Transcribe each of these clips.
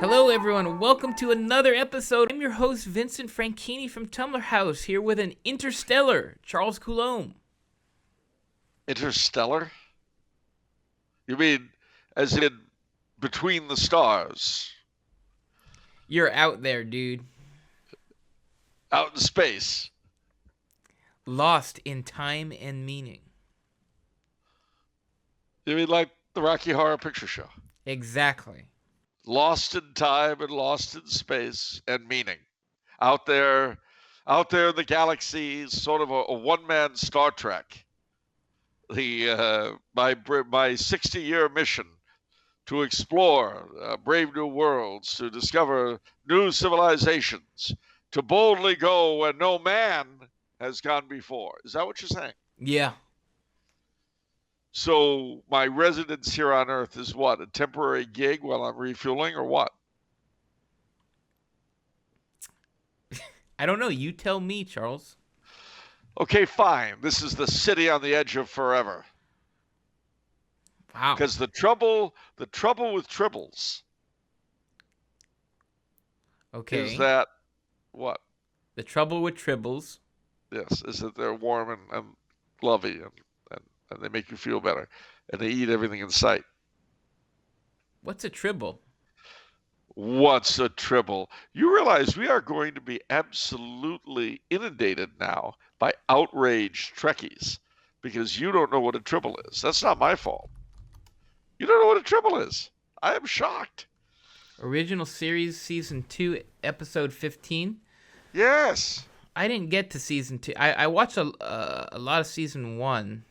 Hello, everyone. Welcome to another episode. I'm your host, Vincent Franchini from Tumblr House, here with an Interstellar, Charles Coulombe. Interstellar? You mean as in between the stars, You're out there, dude. out in space? Lost in time and meaning. You mean like the Rocky Horror Picture Show? Exactly. Lost in time and lost in space and meaning. Out there in the galaxy, sort of a one-man Star Trek. My 60-year mission to explore brave new worlds, to discover new civilizations, to boldly go where no man has gone before. Is that what you're saying? Yeah. So my residence here on Earth is what? A temporary gig while I'm refueling, or what? I don't know. You tell me, Charles. Okay, fine. This is the city on the edge of forever. Wow. Because the trouble with Tribbles Okay. is that what? The trouble with Tribbles. Yes, is that they're warm and lovey and they make you feel better. And they eat everything in sight. What's a Tribble? What's a Tribble? You realize we are going to be absolutely inundated now by outraged Trekkies because you don't know what a Tribble is. That's not my fault. You don't know what a Tribble is. I am shocked. Original series, season 2, episode 15. Yes. I didn't get to season 2. I watched a lot of season 1.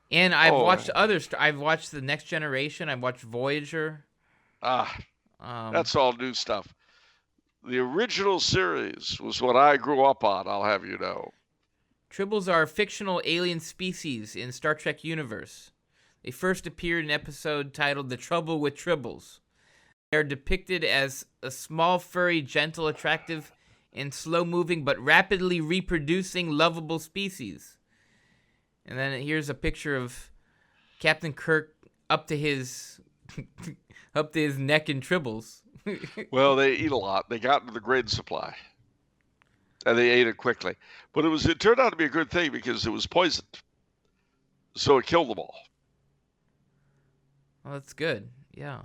And I've watched others. I've watched The Next Generation. I've watched Voyager. That's all new stuff. The original series was what I grew up on, I'll have you know. Tribbles are a fictional alien species in Star Trek universe. They first appeared in an episode titled The Trouble with Tribbles. They are depicted as a small, furry, gentle, attractive, and slow-moving but rapidly reproducing lovable species. And then here's a picture of Captain Kirk up to his neck in Tribbles. Well, they eat a lot. They got into the grain supply. And they ate it quickly. But it turned out to be a good thing because it was poisoned. So it killed them all. Well, that's good. Yeah.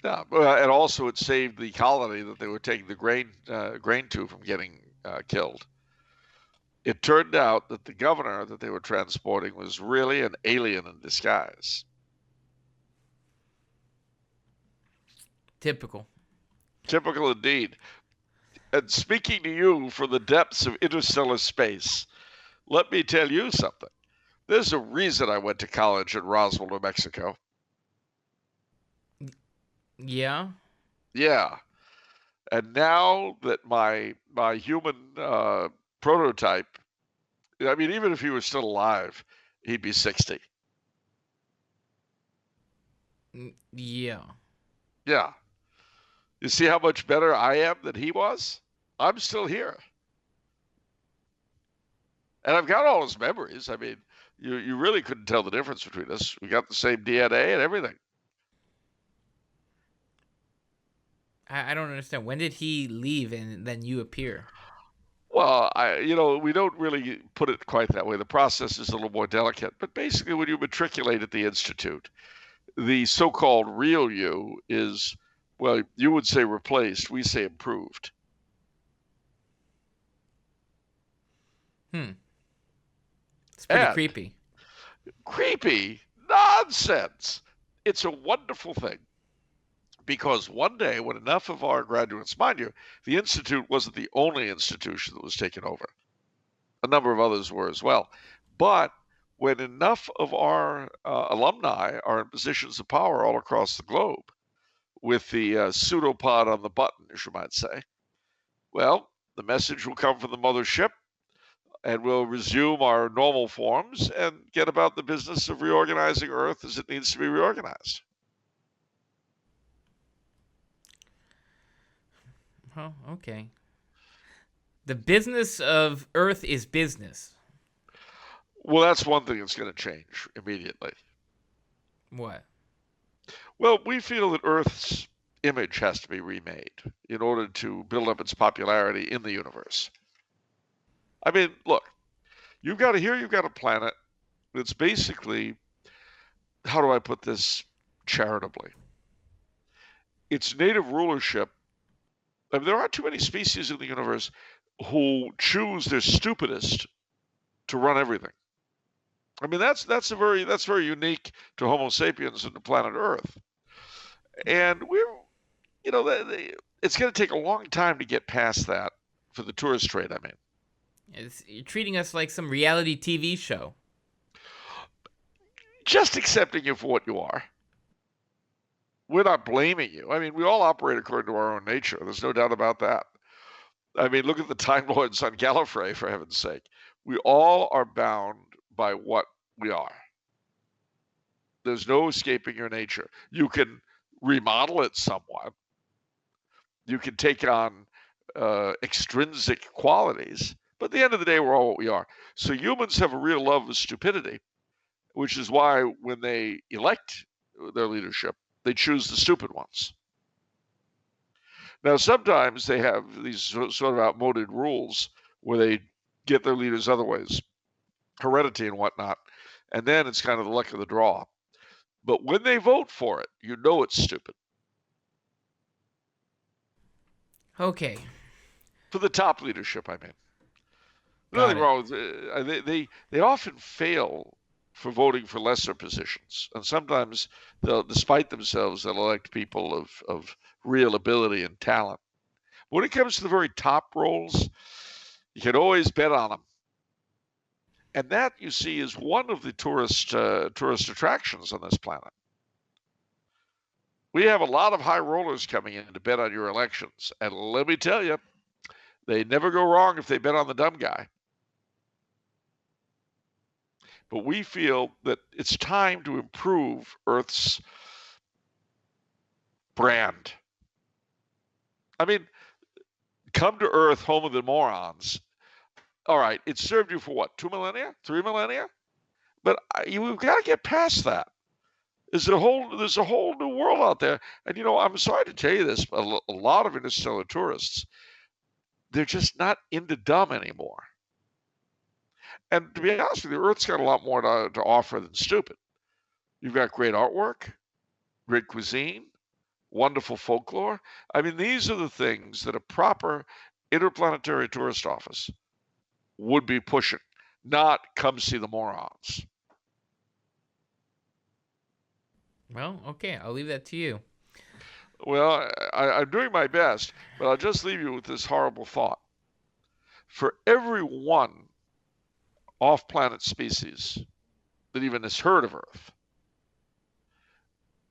Yeah, and also it saved the colony that they were taking the grain to from getting killed. It turned out that the governor that they were transporting was really an alien in disguise. Typical. Typical indeed. And speaking to you from the depths of interstellar space, let me tell you something. There's a reason I went to college in Roswell, New Mexico. Yeah? Yeah. And now that my human prototype, I mean, even if he was still alive, he'd be 60. Yeah. Yeah. You see how much better I am than he was? I'm still here. And I've got all his memories. I mean, you really couldn't tell the difference between us. We got the same DNA and everything. I don't understand. When did he leave and then you appear? Well, we don't really put it quite that way. The process is a little more delicate. But basically, when you matriculate at the Institute, the so-called real you is, well, you would say replaced. We say improved. It's pretty creepy. Creepy? Nonsense. It's a wonderful thing. Because one day, when enough of our graduates, mind you, the Institute wasn't the only institution that was taken over. A number of others were as well. But when enough of our alumni are in positions of power all across the globe, with the pseudopod on the button, as you might say, well, the message will come from the mothership, and we'll resume our normal forms and get about the business of reorganizing Earth as it needs to be reorganized. Oh, okay. The business of Earth is business. Well, that's one thing that's going to change immediately. What? Well, we feel that Earth's image has to be remade in order to build up its popularity in the universe. I mean, look, you've got a planet that's basically, how do I put this charitably? Its native rulership. I mean, there aren't too many species in the universe who choose their stupidest to run everything. I mean, that's very unique to Homo sapiens and the planet Earth. And it's going to take a long time to get past that for the tourist trade. I mean, You're treating us like some reality TV show. Just accepting you for what you are. We're not blaming you. I mean, we all operate according to our own nature. There's no doubt about that. I mean, look at the Time Lords on Gallifrey, for heaven's sake. We all are bound by what we are. There's no escaping your nature. You can remodel it somewhat. You can take on extrinsic qualities, but at the end of the day, we're all what we are. So humans have a real love of stupidity, which is why when they elect their leadership, they choose the stupid ones. Now, sometimes they have these sort of outmoded rules where they get their leaders otherwise, heredity and whatnot, and then it's kind of the luck of the draw. But when they vote for it, you know it's stupid. Okay. For the top leadership, I mean. Nothing wrong with they often fail for voting for lesser positions. And sometimes despite themselves, they'll elect people of real ability and talent. When it comes to the very top roles, you can always bet on them. And that, you see, is one of the tourist attractions on this planet. We have a lot of high rollers coming in to bet on your elections. And let me tell you, they never go wrong if they bet on the dumb guy. But we feel that it's time to improve Earth's brand. I mean, come to Earth, home of the morons. All right, it served you for what, 2 millennia, 3 millennia? But we've got to get past that. There's a whole new world out there. And, I'm sorry to tell you this, but a lot of interstellar tourists, they're just not into dumb anymore. And to be honest with you, Earth's got a lot more to offer than stupid. You've got great artwork, great cuisine, wonderful folklore. I mean, these are the things that a proper interplanetary tourist office would be pushing, not come see the morons. Well, okay, I'll leave that to you. Well, I'm doing my best, but I'll just leave you with this horrible thought. For every one off-planet species that even has heard of Earth,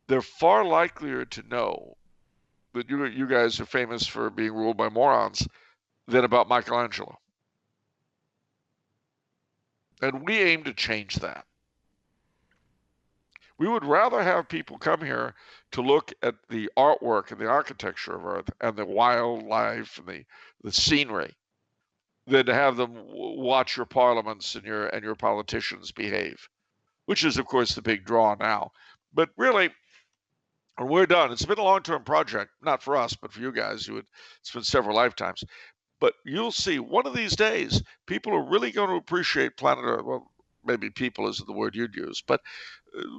they're far likelier to know that you guys are famous for being ruled by morons than about Michelangelo. And we aim to change that. We would rather have people come here to look at the artwork and the architecture of Earth and the wildlife and the scenery than to have them watch your parliaments and your politicians behave, which is, of course, the big draw now. But really, when we're done, it's been a long-term project, not for us, but for you guys. It's been several lifetimes. But you'll see one of these days, people are really going to appreciate planet Earth. Well, maybe people isn't the word you'd use, but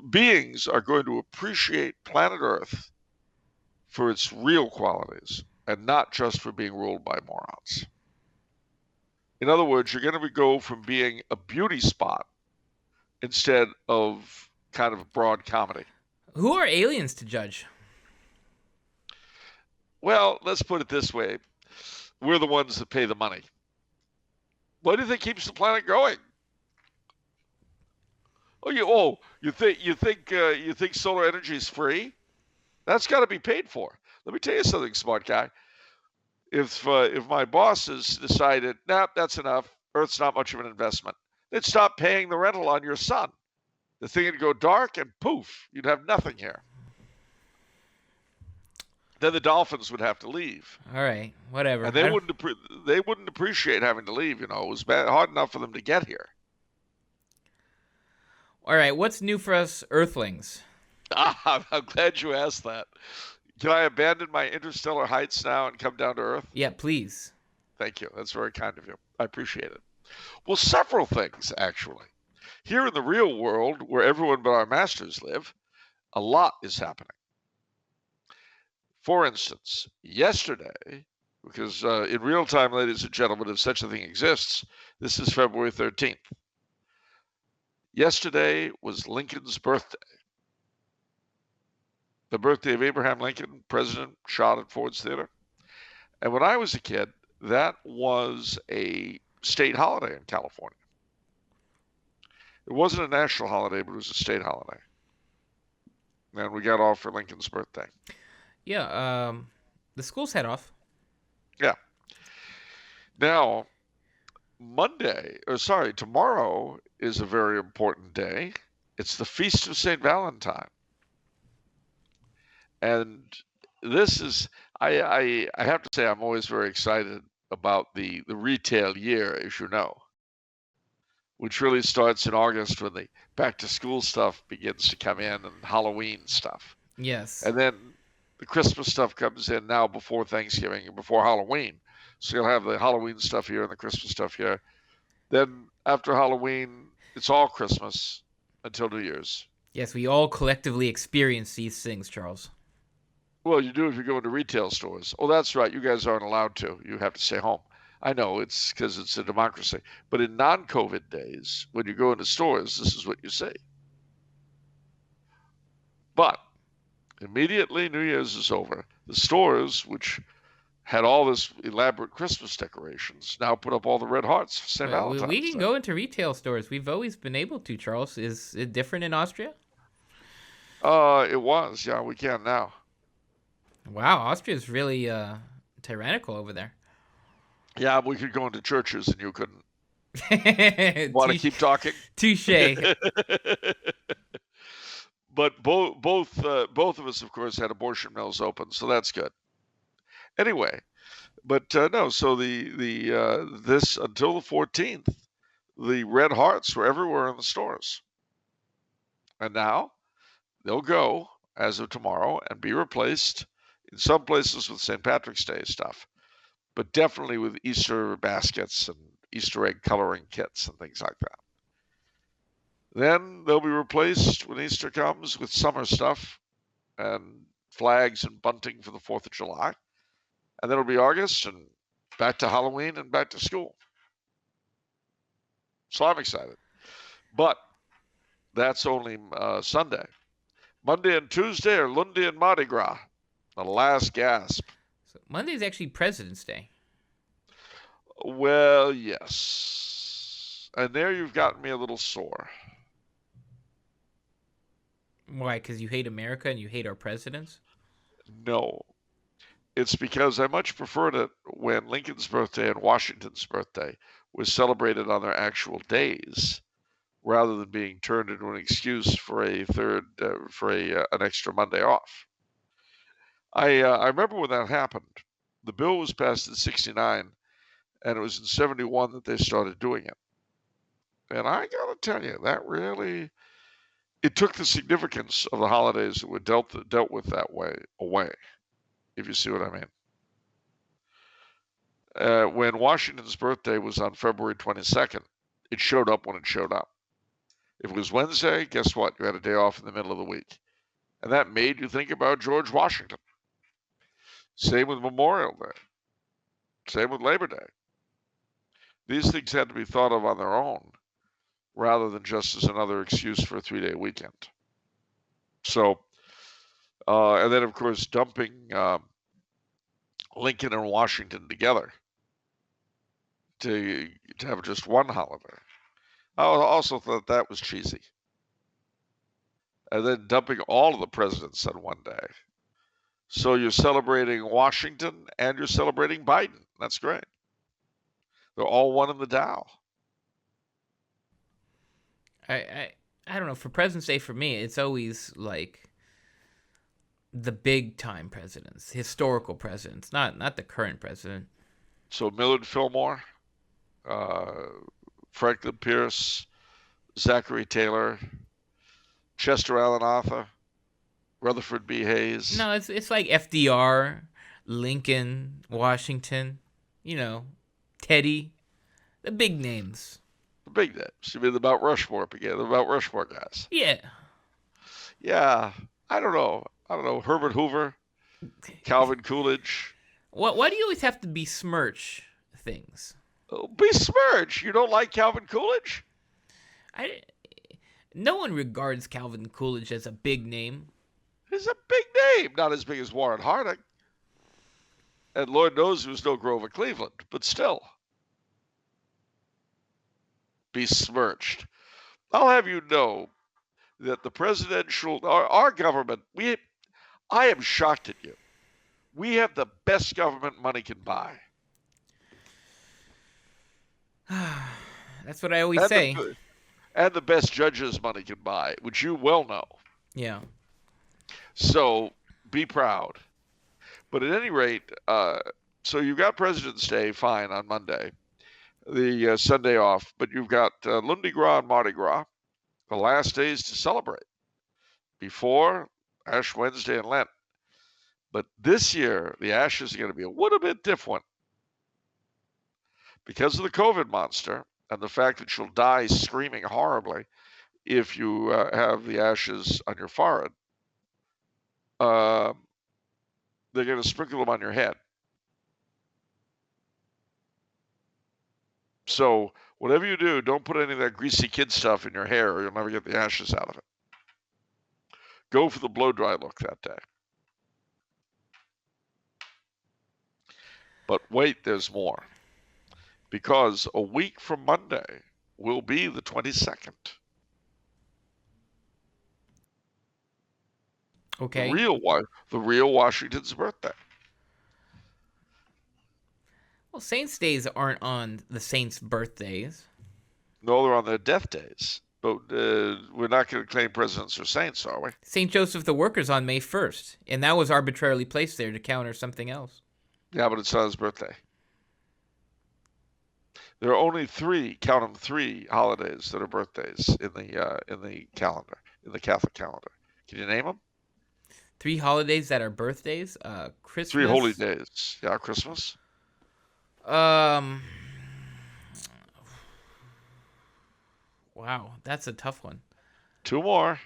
beings are going to appreciate planet Earth for its real qualities and not just for being ruled by morons. In other words, you're going to go from being a beauty spot instead of kind of broad comedy. Who are aliens to judge? Well, let's put it this way. We're the ones that pay the money. What do you think keeps the planet going? You think solar energy is free? That's got to be paid for. Let me tell you something, smart guy. If my bosses decided, that's enough, Earth's not much of an investment, they'd stop paying the rental on your sun. The thing would go dark and poof, you'd have nothing here. then the Dolphins would have to leave, All right, whatever. and they wouldn't appreciate having to leave. It was hard enough for them to get here. All right, what's new for us Earthlings? I'm glad you asked that. Can I abandon my interstellar heights now and come down to Earth? Yeah, please. Thank you. That's very kind of you. I appreciate it. Well, several things, actually. Here in the real world, where everyone but our masters live, a lot is happening. For instance, yesterday, because in real time, ladies and gentlemen, if such a thing exists, this is February 13th. Yesterday was Lincoln's birthday. The birthday of Abraham Lincoln, president, shot at Ford's Theater. And when I was a kid, that was a state holiday in California. It wasn't a national holiday, but it was a state holiday. And we got off for Lincoln's birthday. Yeah, the schools head off. Yeah. Now, tomorrow is a very important day. It's the Feast of St. Valentine. And this is, I have to say, I'm always very excited about the retail year, as you know, which really starts in August when the back to school stuff begins to come in and Halloween stuff. Yes. And then the Christmas stuff comes in now before Thanksgiving and before Halloween. So you'll have the Halloween stuff here and the Christmas stuff here. Then after Halloween, it's all Christmas until New Year's. Yes, we all collectively experience these things, Charles. Well, you do if you go into retail stores. Oh, that's right. You guys aren't allowed to. You have to stay home. I know it's because it's a democracy. But in non-COVID days, when you go into stores, this is what you see. But immediately New Year's is over, the stores, which had all this elaborate Christmas decorations, now put up all the red hearts for St. Valentine's We can Day. go into retail stores. We've always been able to, Charles. Is it different in Austria? It was. Yeah, we can now. Wow, Austria's really tyrannical over there. Yeah, we could go into churches and you couldn't. Want to keep talking? Touche. But both of us, of course, had abortion mills open, so that's good. Anyway, but no. So this until the 14th, the red hearts were everywhere in the stores, and now they'll go as of tomorrow and be replaced in some places with St. Patrick's Day stuff, but definitely with Easter baskets and Easter egg coloring kits and things like that. Then they'll be replaced when Easter comes with summer stuff and flags and bunting for the 4th of July. And then it'll be August and back to Halloween and back to school. So I'm excited. But that's only Sunday. Monday and Tuesday are Lundi and Mardi Gras, the last gasp. So Monday's actually President's Day. Well, yes. And there you've gotten me a little sore. Why? Because you hate America and you hate our presidents? No. It's because I much preferred it when Lincoln's birthday and Washington's birthday was celebrated on their actual days, rather than being turned into an excuse for an extra Monday off. I remember when that happened. The bill was passed in '69, and it was in '71 that they started doing it. And I got to tell you, that really, it took the significance of the holidays that were dealt with that way away, if you see what I mean. When Washington's birthday was on February 22nd, it showed up when it showed up. If it was Wednesday, guess what? You had a day off in the middle of the week. And that made you think about George Washington. Same with Memorial Day. Same with Labor Day. These things had to be thought of on their own, rather than just as another excuse for a 3-day weekend. So, and then of course dumping Lincoln and Washington together to have just one holiday. I also thought that was cheesy. And then dumping all of the presidents on one day. So you're celebrating Washington and you're celebrating Biden. That's great. They're all one in the Dow. I don't know. For President's Day, for me, it's always like the big time presidents, historical presidents, not the current president. So Millard Fillmore, uh, Franklin Pierce, Zachary Taylor, Chester Alan Arthur, Rutherford B. Hayes. No, it's like FDR, Lincoln, Washington, Teddy, the big names. The big names. You mean the Mount Rushmore again? The Mount Rushmore guys. Yeah. Yeah. I don't know. Herbert Hoover, Calvin Coolidge. Why do you always have to besmirch things? Besmirch. You don't like Calvin Coolidge? No one regards Calvin Coolidge as a big name. He's a big name. Not as big as Warren Harding. And Lord knows he was no Grover Cleveland, but still. Besmirched. I'll have you know that the presidential, our government, I am shocked at you. We have the best government money can buy. That's what I always say. And the best judges money can buy, which you well know. Yeah. So be proud. But at any rate, so you've got President's Day, fine, on Monday, the Sunday off, but you've got Lundi Gras and Mardi Gras, the last days to celebrate before Ash Wednesday and Lent. But this year, the Ashes are going to be a little bit different because of the COVID monster and the fact that you'll die screaming horribly if you have the ashes on your forehead. They're going to sprinkle them on your head. So whatever you do, don't put any of that greasy kid stuff in your hair or you'll never get the ashes out of it. Go for the blow-dry look that day. But wait, there's more. Because a week from Monday will be the 22nd. Okay. The real Washington's birthday. Well, Saints' days aren't on the Saints' birthdays. No, they're on their death days. But we're not going to claim presidents or saints, are we? St. Joseph the Worker's on May 1st, and that was arbitrarily placed there to counter something else. Yeah, but it's not his birthday. There are only three holidays that are birthdays in the calendar, in the Catholic calendar. Can you name them? 3 holidays that are birthdays? Christmas. 3 holy days. Yeah, Christmas. Wow, that's a tough one. 2 more.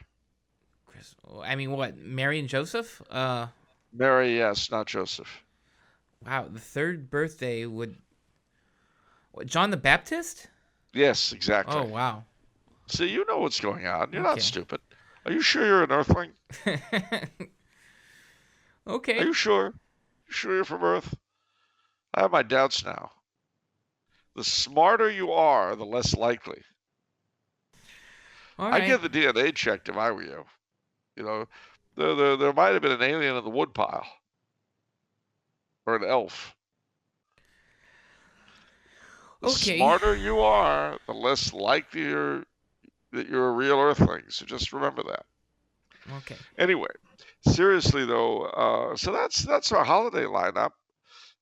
I mean, what? Mary and Joseph? Mary, yes, not Joseph. Wow, the third birthday would... What, John the Baptist? Yes, exactly. Oh, wow. See, you know what's going on. You're Okay. not stupid. Are you sure you're an Earthling? Okay. Are you sure? You sure you're from Earth? I have my doubts now. The smarter you are, the less likely. All right. I'd get the DNA checked if I were you. You know, there might have been an alien in the woodpile. Or an elf. The Okay. smarter you are, the less likely that you're a real Earthling. So just remember that. Okay. Anyway, seriously though, so that's our holiday lineup.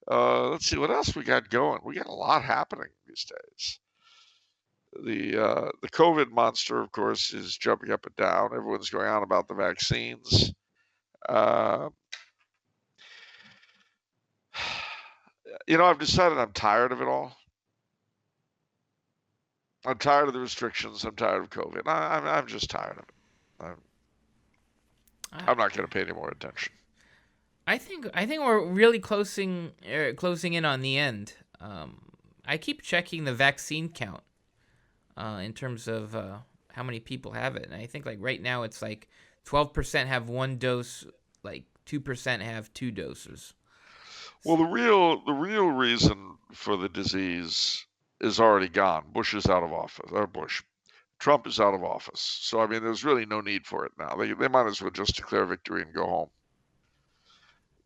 Let's see what else we got going. We got a lot happening these days. The COVID monster, of course, is jumping up and down. Everyone's going on about the vaccines. I've decided I'm tired of it all. I'm tired of the restrictions. I'm tired of COVID. I'm just tired of it. I'm not going to pay any more attention. I think we're really closing in on the end. I keep checking the vaccine count in terms of how many people have it, and I think like right now it's like 12% have 1 dose, like 2% have 2 doses. Well, the real reason for the disease is already gone. Bush is out of office. Trump is out of office. So I mean, there's really no need for it now. They might as well just declare victory and go home.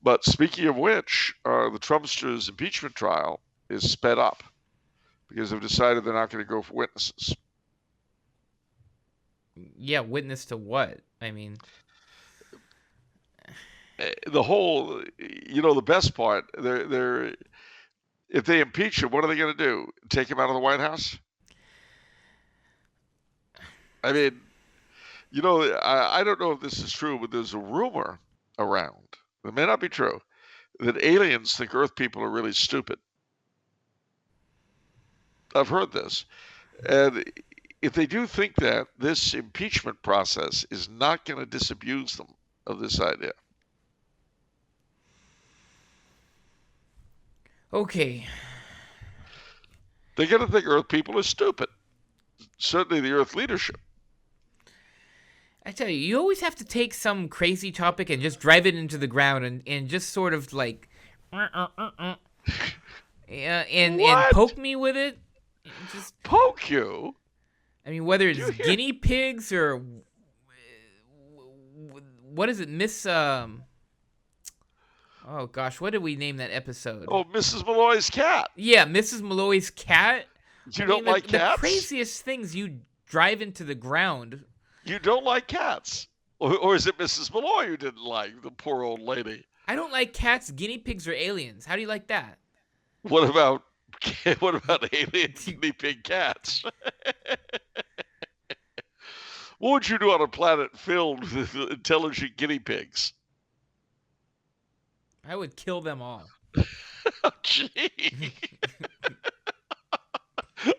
But speaking of which, the Trumpsters' impeachment trial is sped up because they've decided they're not going to go for witnesses. Yeah, witness to what? I mean, the whole, the best part, if they impeach him, what are they going to do? Take him out of the White House? I mean, I don't know if this is true, but there's a rumor around, it may not be true, that aliens think Earth people are really stupid. I've heard this. And if they do think that, this impeachment process is not going to disabuse them of this idea. Okay. They're going to think Earth people are stupid. Certainly the Earth leadership. I tell you, you always have to take some crazy topic and just drive it into the ground and just sort of like, and poke me with it. Just poke you? I mean, whether it's guinea pigs or what is it, Miss? Oh gosh, what did we name that episode? Oh, Mrs. Malloy's cat. Yeah, Mrs. Malloy's cat. You don't like cats? The craziest things you drive into the ground. You don't like cats? Or is it Mrs. Malloy you didn't like, the poor old lady? I don't like cats, guinea pigs, or aliens. How do you like that? What about alien guinea pig cats? What would you do on a planet filled with intelligent guinea pigs? I would kill them all. Oh, gee.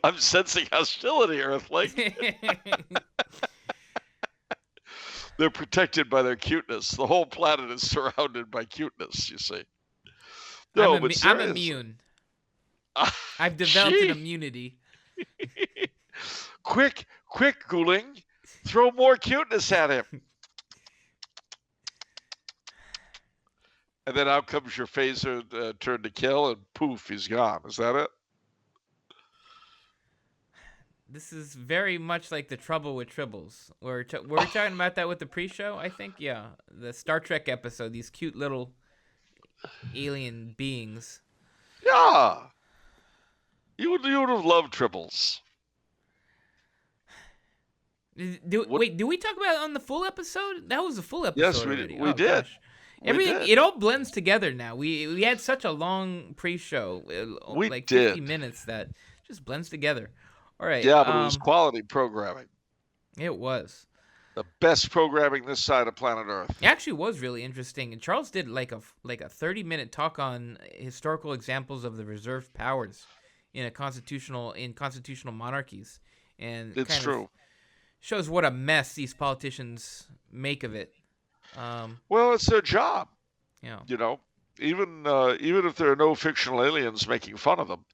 I'm sensing hostility, Earthling. They're protected by their cuteness. The whole planet is surrounded by cuteness, you see. No, I'm immune. I've developed an immunity. Quick, Gouling. Throw more cuteness at him. And then out comes your phaser turn to kill, and poof, he's gone. Is that it? This is very much like the Trouble with Tribbles. Were we talking about that with the pre-show? I think, yeah. The Star Trek episode, these cute little alien beings. Yeah. You would have loved Tribbles. Do we talk about it on the full episode? That was a full episode. Yes, we did. Gosh. Everything, it all blends together now. We had such a long pre-show, like 50 minutes, that just blends together. All right. Yeah, but it was quality programming. It was. The best programming this side of planet Earth. It actually was really interesting. And Charles did like a 30-minute talk on historical examples of the reserved powers in constitutional monarchies. And it's true. Shows what a mess these politicians make of it. Well, it's their job. Yeah. Even if there are no fictional aliens making fun of them,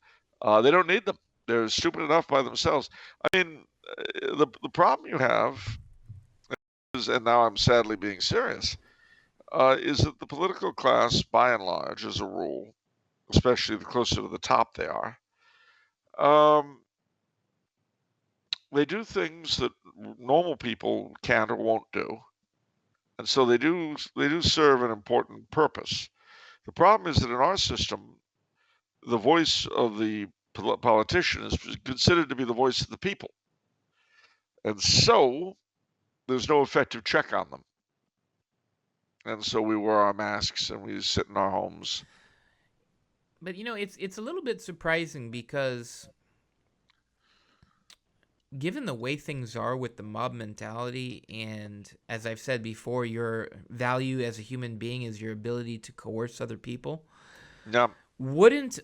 they don't need them. They're stupid enough by themselves. I mean, the problem you have is, and now I'm sadly being serious, is that the political class, by and large, as a rule, especially the closer to the top they are, they do things that normal people can't or won't do. And so they do serve an important purpose. The problem is that in our system, the voice of the politician is considered to be the voice of the people. And so there's no effective check on them. And so we wear our masks and we sit in our homes. But it's a little bit surprising because given the way things are with the mob mentality, and as I've said before, your value as a human being is your ability to coerce other people. Yeah. Wouldn't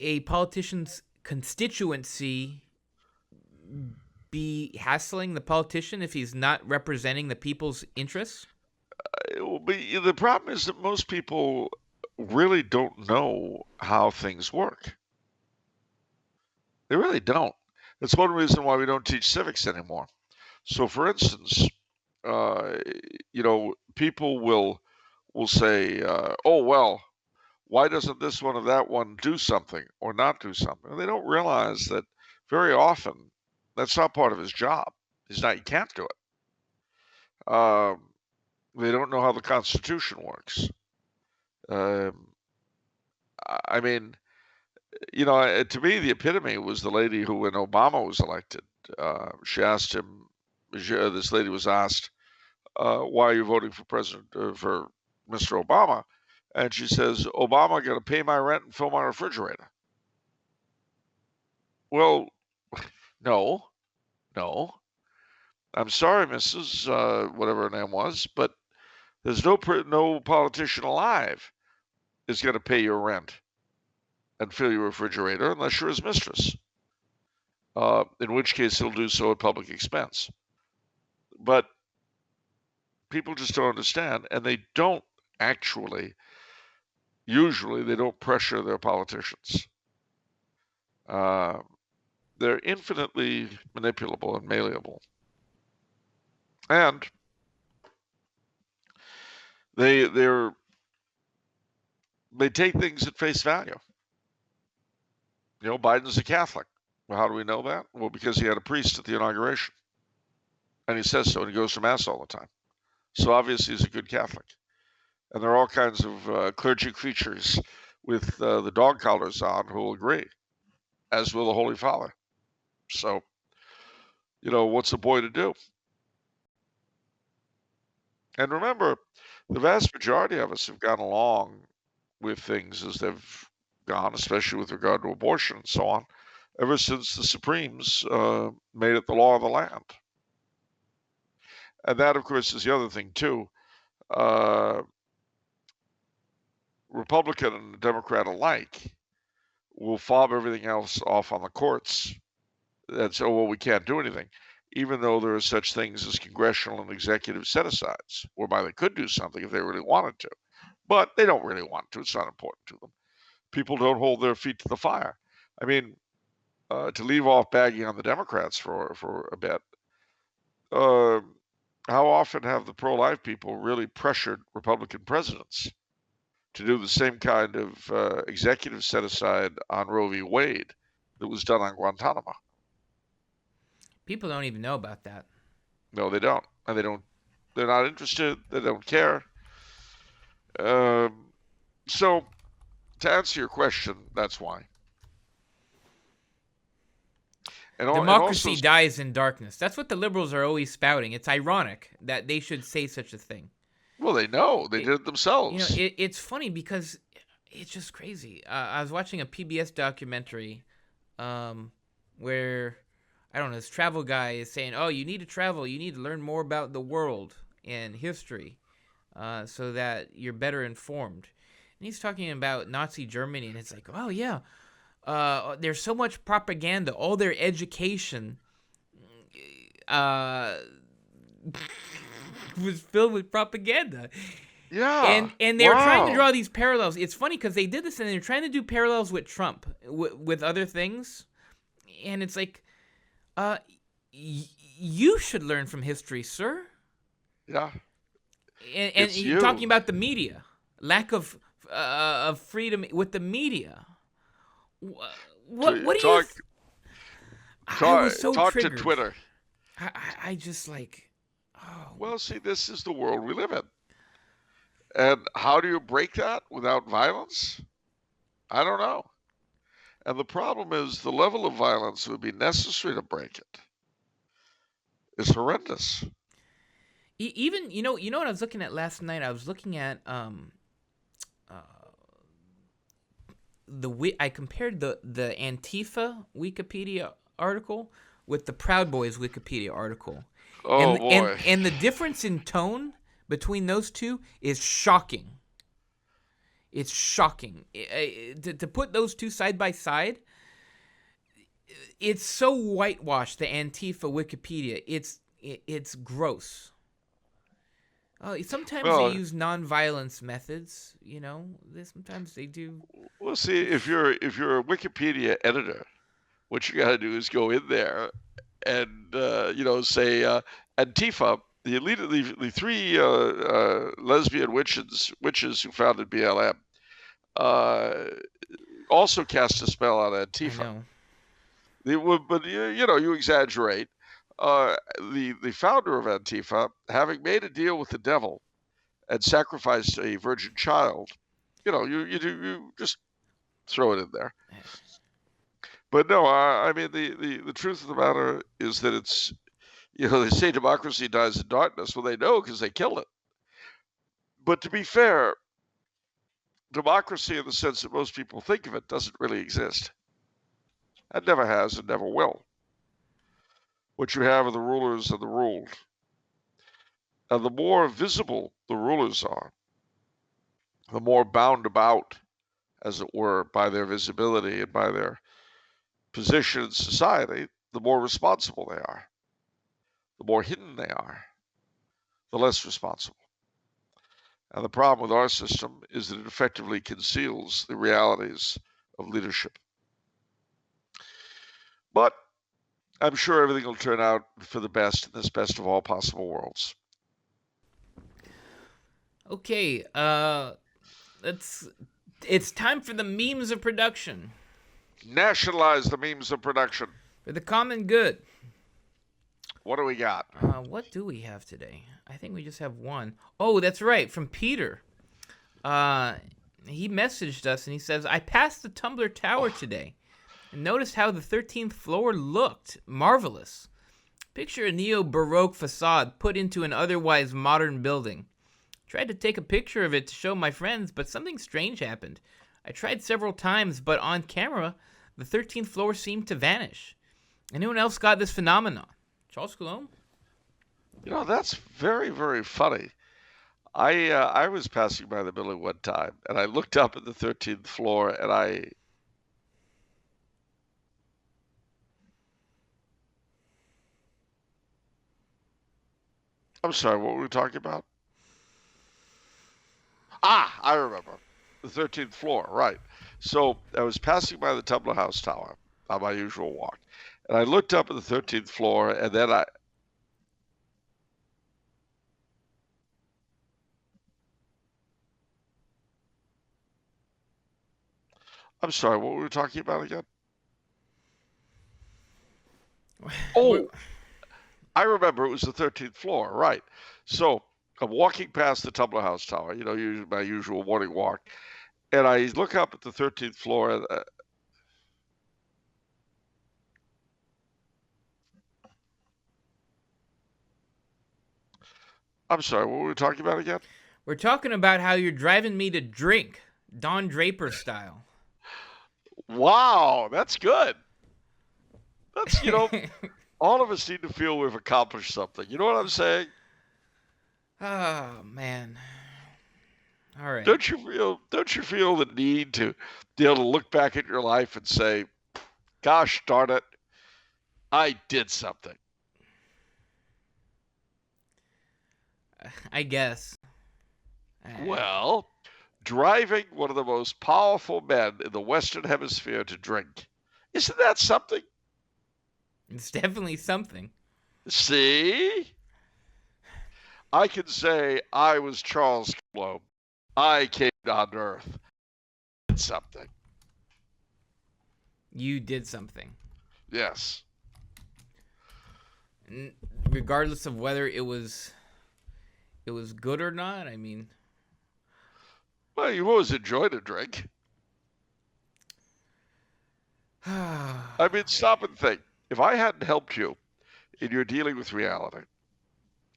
a politician's constituency be hassling the politician if he's not representing the people's interests? But the problem is that most people really don't know how things work. They really don't. That's one reason why we don't teach civics anymore. So, for instance, people will say, "Oh well, why doesn't this one or that one do something or not do something?" And they don't realize that very often that's not part of his job. He can't do it. They don't know how the Constitution works. I mean, to me, the epitome was the lady who, when Obama was elected, she asked him, this lady was asked, why are you voting for Mr. Obama, and she says, Obama got to pay my rent and fill my refrigerator. Well, no. I'm sorry, Mrs. Whatever her name was, but there's no politician alive is going to pay your rent and fill your refrigerator unless you're his mistress, in which case he'll do so at public expense. But people just don't understand, and they don't actually, usually they don't pressure their politicians. They're infinitely manipulable and malleable. And they take things at face value. Biden's a Catholic. Well, how do we know that? Well, because he had a priest at the inauguration. And he says so, and he goes to Mass all the time. So obviously he's a good Catholic. And there are all kinds of clergy creatures with the dog collars on who will agree, as will the Holy Father. So, what's a boy to do? And remember, the vast majority of us have gone along with things as they've gone, especially with regard to abortion and so on, ever since the Supremes made it the law of the land. And that, of course, is the other thing, too. Republican and Democrat alike will fob everything else off on the courts and say, well, we can't do anything, even though there are such things as congressional and executive set-asides, whereby they could do something if they really wanted to. But they don't really want to. It's not important to them. People don't hold their feet to the fire. I mean, to leave off bagging on the Democrats for a bit, how often have the pro-life people really pressured Republican presidents to do the same kind of executive set-aside on Roe v. Wade that was done on Guantanamo? People don't even know about that. No, they don't. And they're not interested. They don't care. So, to answer your question, that's why. Democracy dies in darkness. That's what the liberals are always spouting. It's ironic that they should say such a thing. Well, they know. They did it themselves. It's funny because it's just crazy. I was watching a PBS documentary where, I don't know, this travel guy is saying, oh, you need to travel. You need to learn more about the world and history so that you're better informed. And he's talking about Nazi Germany, and it's like, oh, yeah. There's so much propaganda. All their education was filled with propaganda. Yeah. And they were trying to draw these parallels. It's funny because they did this and they're trying to do parallels with Trump, with other things. And it's like, you should learn from history, sir. Yeah. And you're talking about the media. Lack of freedom with the media. What do you... I was so talk triggered. To Twitter. I just like... Oh. Well, see, this is the world we live in. And how do you break that without violence? I don't know. And the problem is the level of violence that would be necessary to break it is horrendous. Even, you know what I was looking at last night? I was looking at I compared the Antifa Wikipedia article with the Proud Boys Wikipedia article. Oh, boy. And the difference in tone between those two is shocking. It's shocking. To put those two side by side, it's so whitewashed, the Antifa Wikipedia. It's gross. Sometimes they use non-violence methods, Sometimes they do. Well, see, if you're a Wikipedia editor, what you got to do is go in there and say Antifa, the three lesbian witches who founded BLM, also cast a spell on Antifa. But you exaggerate. The founder of Antifa, having made a deal with the devil and sacrificed a virgin child, you just throw it in there. But no, I mean the truth of the matter is that it's, they say democracy dies in darkness. Well, they know because they killed it. But to be fair, democracy in the sense that most people think of it doesn't really exist. It never has and never will. What you have are the rulers and the ruled. And the more visible the rulers are, the more bound about, as it were, by their visibility and by their position in society, the more responsible they are. The more hidden they are, the less responsible. And the problem with our system is that it effectively conceals the realities of leadership. But I'm sure everything will turn out for the best in this best of all possible worlds. Okay, it's time for the memes of production. Nationalize the memes of production. For the common good. What do we got? What do we have today? I think we just have one. Oh, that's right, from Peter. He messaged us and he says, I passed the Tumblr Tower today and noticed how the 13th floor looked. Marvelous. Picture a neo-Baroque facade put into an otherwise modern building. Tried to take a picture of it to show my friends, but something strange happened. I tried several times, but on camera, the 13th floor seemed to vanish. Anyone else got this phenomenon? Charles Coulombe? You know, that's very, very funny. I was passing by the building one time, and I looked up at the 13th floor, and I'm sorry, what were we talking about? I remember. The 13th floor, right. So I was passing by the Tumblr House Tower on my usual walk, and I looked up at the 13th floor, and then I'm sorry, what were we talking about again? Oh, I remember, it was the 13th floor, right. So I'm walking past the Tumblr House Tower, you know, my usual morning walk, and I look up at the 13th floor. I'm sorry, what were we talking about again? We're talking about how you're driving me to drink, Don Draper style. Wow, that's good. That's, you know, all of us need to feel we've accomplished something. You know what I'm saying? Oh, man. All right. Don't you feel the need to be able to look back at your life and say, gosh darn it, I did something. I guess. Well, driving one of the most powerful men in the Western Hemisphere to drink. Isn't that something? It's definitely something. See? I can say I was Charles Coulombe. I came down to Earth. I did something. You did something. Yes. Regardless of whether it was good or not, I mean. Well, you've always enjoyed a drink. I mean, stop and think. If I hadn't helped you in your dealing with reality,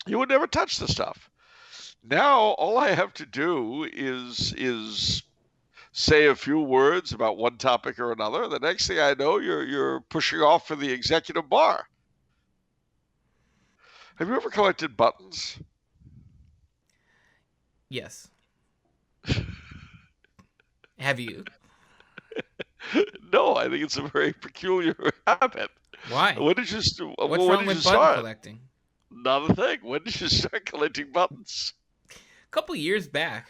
you would never touch the stuff. Now, all I have to do is say a few words about one topic or another. The next thing I know, you're pushing off for the executive bar. Have you ever collected buttons? Yes. Have you? No, I think it's a very peculiar habit. Why? When did you? What's wrong with button collecting? Not a thing. When did you start collecting buttons? A couple years back.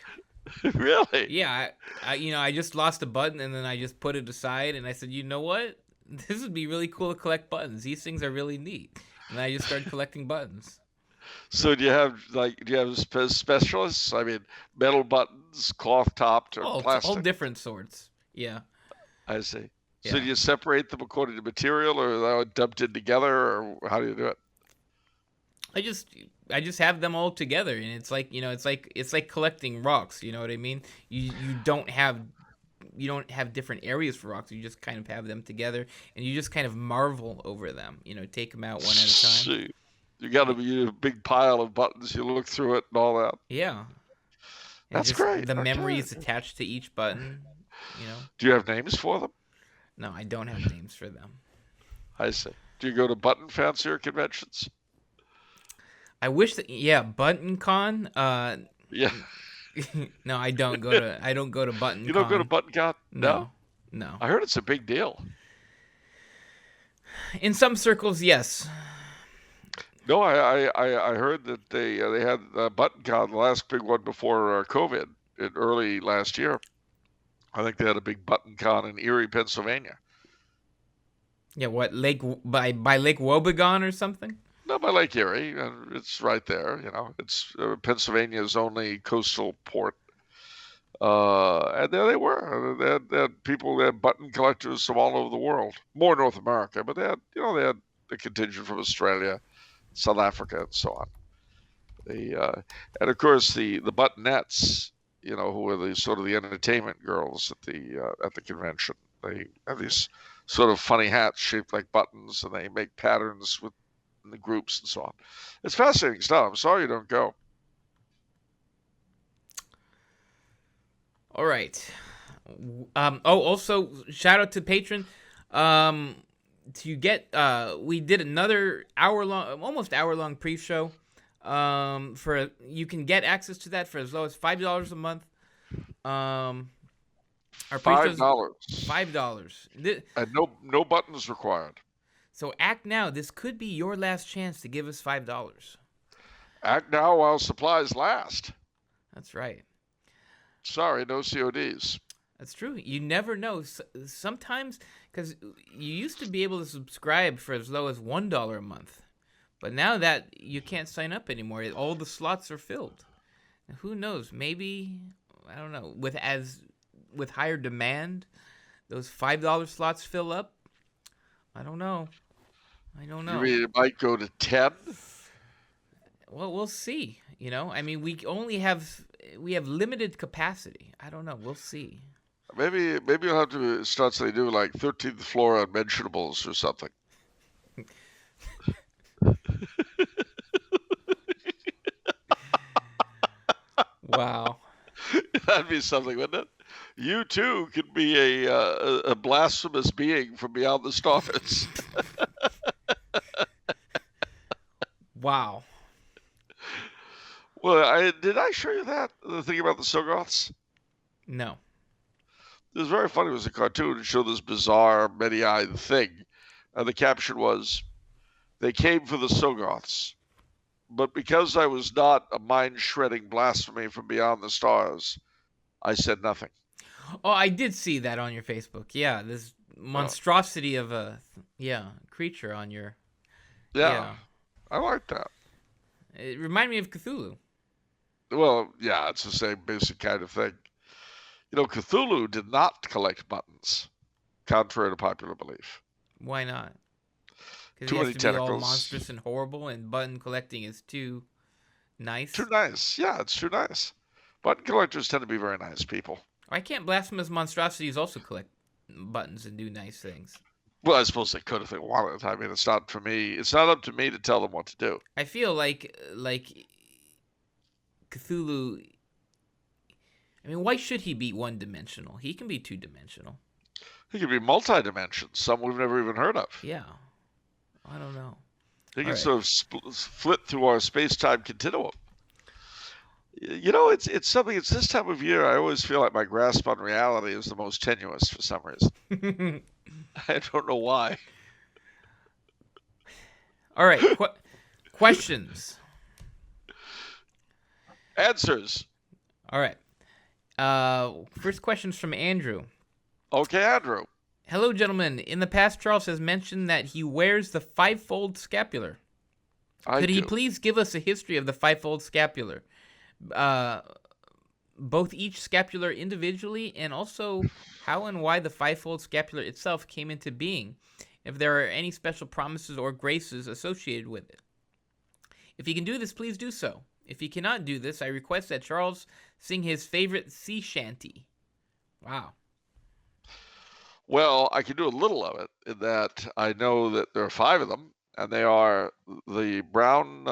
Really? Yeah, I just lost a button and then I just put it aside and I said, you know what? This would be really cool to collect buttons. These things are really neat. And I just started collecting buttons. So do you have specialists? I mean, metal buttons, cloth topped, or plastic? All different sorts. Yeah. I see. Yeah. So do you separate them according to material, or are they dumped in together, or how do you do it? I just have them all together, and it's like it's like collecting rocks. You know what I mean? You don't have different areas for rocks. You just kind of have them together, and you just kind of marvel over them. You know, take them out one at a time. See, you got a big pile of buttons. You look through it and all that. Yeah. And That's just great. the Okay. memories attached to each button, you know. Do you have names for them? No, I don't have names for them. I see. Do you go to button fancier conventions? I wish that, yeah, ButtonCon. Yeah. No, I don't go to ButtonCon. You don't go to ButtonCon? No, no. I heard it's a big deal. In some circles, yes. No, I heard that they had ButtonCon, the last big one before COVID, in early last year. I think they had a big ButtonCon in Erie, Pennsylvania. Yeah, what by Lake Wobegon or something? No, by Lake Erie, and it's right there. You know, it's Pennsylvania's only coastal port. And there they were. They had people, they had button collectors from all over the world, more North America, but they had the contingent from Australia, South Africa, and so on. And of course the buttonettes, who were the sort of the entertainment girls at the convention. They have these sort of funny hats shaped like buttons, and they make patterns with the groups and so on. It's fascinating stuff. I'm sorry you don't go. All right. Also shout out to Patron. To get we did another almost hour long pre-show. For you can get access to that for as low as $5 a month. Our $5. $5. And no buttons required. So act now. This could be your last chance to give us $5. Act now while supplies last. That's right. Sorry, no CODs. That's true. You never know. Sometimes, because you used to be able to subscribe for as low as $1 a month. But now that you can't sign up anymore, all the slots are filled. Now, who knows? Maybe, I don't know, with higher demand, those $5 slots fill up? I don't know. You mean it might go to 10? Well, we'll see. I mean, we have limited capacity. I don't know. We'll see. Maybe you'll have to start saying do like 13th floor unmentionables or something. Wow. That'd be something, wouldn't it? You too could be a blasphemous being from beyond the stars. Wow. Well, did I show you the thing about the Sogoths? No. It was very funny. It was a cartoon to show this bizarre, many-eyed thing. And the caption was, "They came for the Sogoths. But because I was not a mind-shredding blasphemy from beyond the stars, I said nothing." Oh, I did see that on your Facebook. Yeah, this monstrosity of a creature on your... Yeah. I like that. It reminded me of Cthulhu. Well, yeah, it's the same basic kind of thing. Cthulhu did not collect buttons, contrary to popular belief. Why not? Because Too he has many to be all tentacles. monstrous and horrible, and button collecting is too nice. Too nice. Yeah, it's too nice. Button collectors tend to be very nice people. Why can't blasphemous monstrosities also collect buttons and do nice things? Well, I suppose they could if they wanted. I mean, it's not for me. It's not up to me to tell them what to do. I feel like Cthulhu... I mean, why should he be one-dimensional? He can be two-dimensional. He could be multi-dimensions, some we've never even heard of. Yeah. I don't know. He can sort of flit through our space-time continuum. It's something. It's this time of year. I always feel like my grasp on reality is the most tenuous for some reason. I don't know why. All right. Questions. Answers. All right. First question's from Andrew. Okay, Andrew. Hello, gentlemen. In the past, Charles has mentioned that he wears the five-fold scapular. Could he please give us a history of the five-fold scapular? Both each scapular individually, and also how and why the five-fold scapular itself came into being, if there are any special promises or graces associated with it. If he can do this, please do so. If he cannot do this, I request that Charles sing his favorite sea shanty. Wow. Well, I can do a little of it in that I know that there are 5 of them, and they are the brown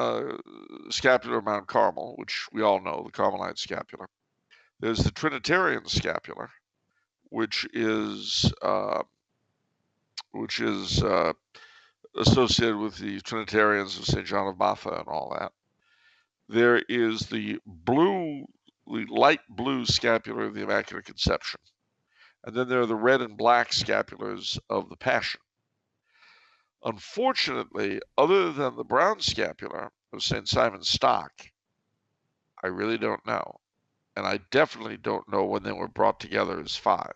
scapular Mount Carmel, which we all know, the Carmelite scapular. There's the Trinitarian scapular, which is associated with the Trinitarians of St. John of Matha and all that. There is the light blue scapular of the Immaculate Conception. And then there are the red and black scapulars of the Passion. Unfortunately, other than the brown scapular of St. Simon Stock, I really don't know. And I definitely don't know when they were brought together as 5.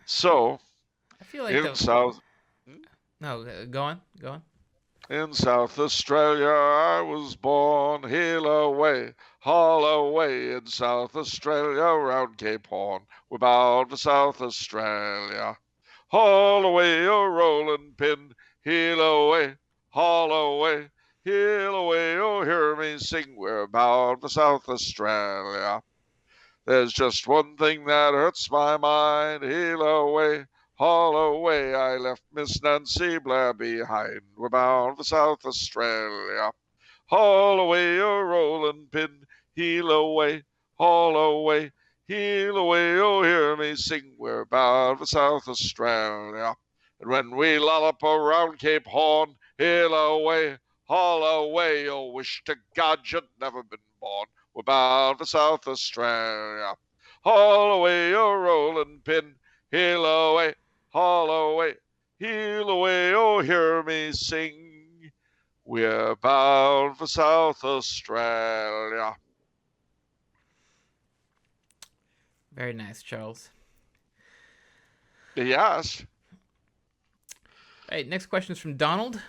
So, I feel like in South... No, go on. In South Australia I was born, heel away, haul away. In South Australia, round Cape Horn, we're bound for South Australia. Haul away your rolling pin, heel away, haul away, heel away. Oh, hear me sing, we're bound for South Australia. There's just one thing that hurts my mind, heel away, haul away. I left Miss Nancy Blair behind. We're bound for South Australia. Haul away your rolling pin, heel away, haul away, heel away. Oh, hear me sing, we're bound for South Australia. And when we lollop around Cape Horn, heel away, haul away. Oh, wish to God you'd never been born. We're bound for South Australia. Haul away your rolling pin, heel away, haul away, heel away. Oh, hear me sing, we're bound for South Australia. Very nice, Charles. Yes. All right, next question is from Donald.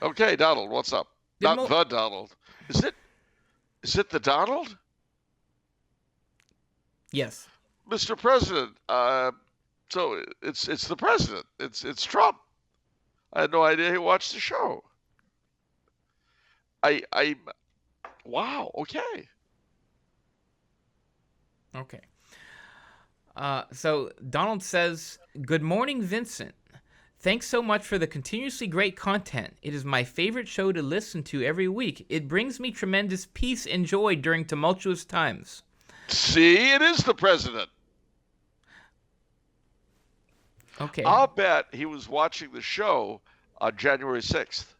Okay, Donald, what's up? Not the Donald. Is it the Donald? Yes. Mr. President, so it's the president. It's Trump. I had no idea he watched the show. Wow, okay. Okay. So Donald says, "Good morning, Vincent. Thanks so much for the continuously great content. It is my favorite show to listen to every week. It brings me tremendous peace and joy during tumultuous times." See, it is the president. Okay. I'll bet he was watching the show on January 6th.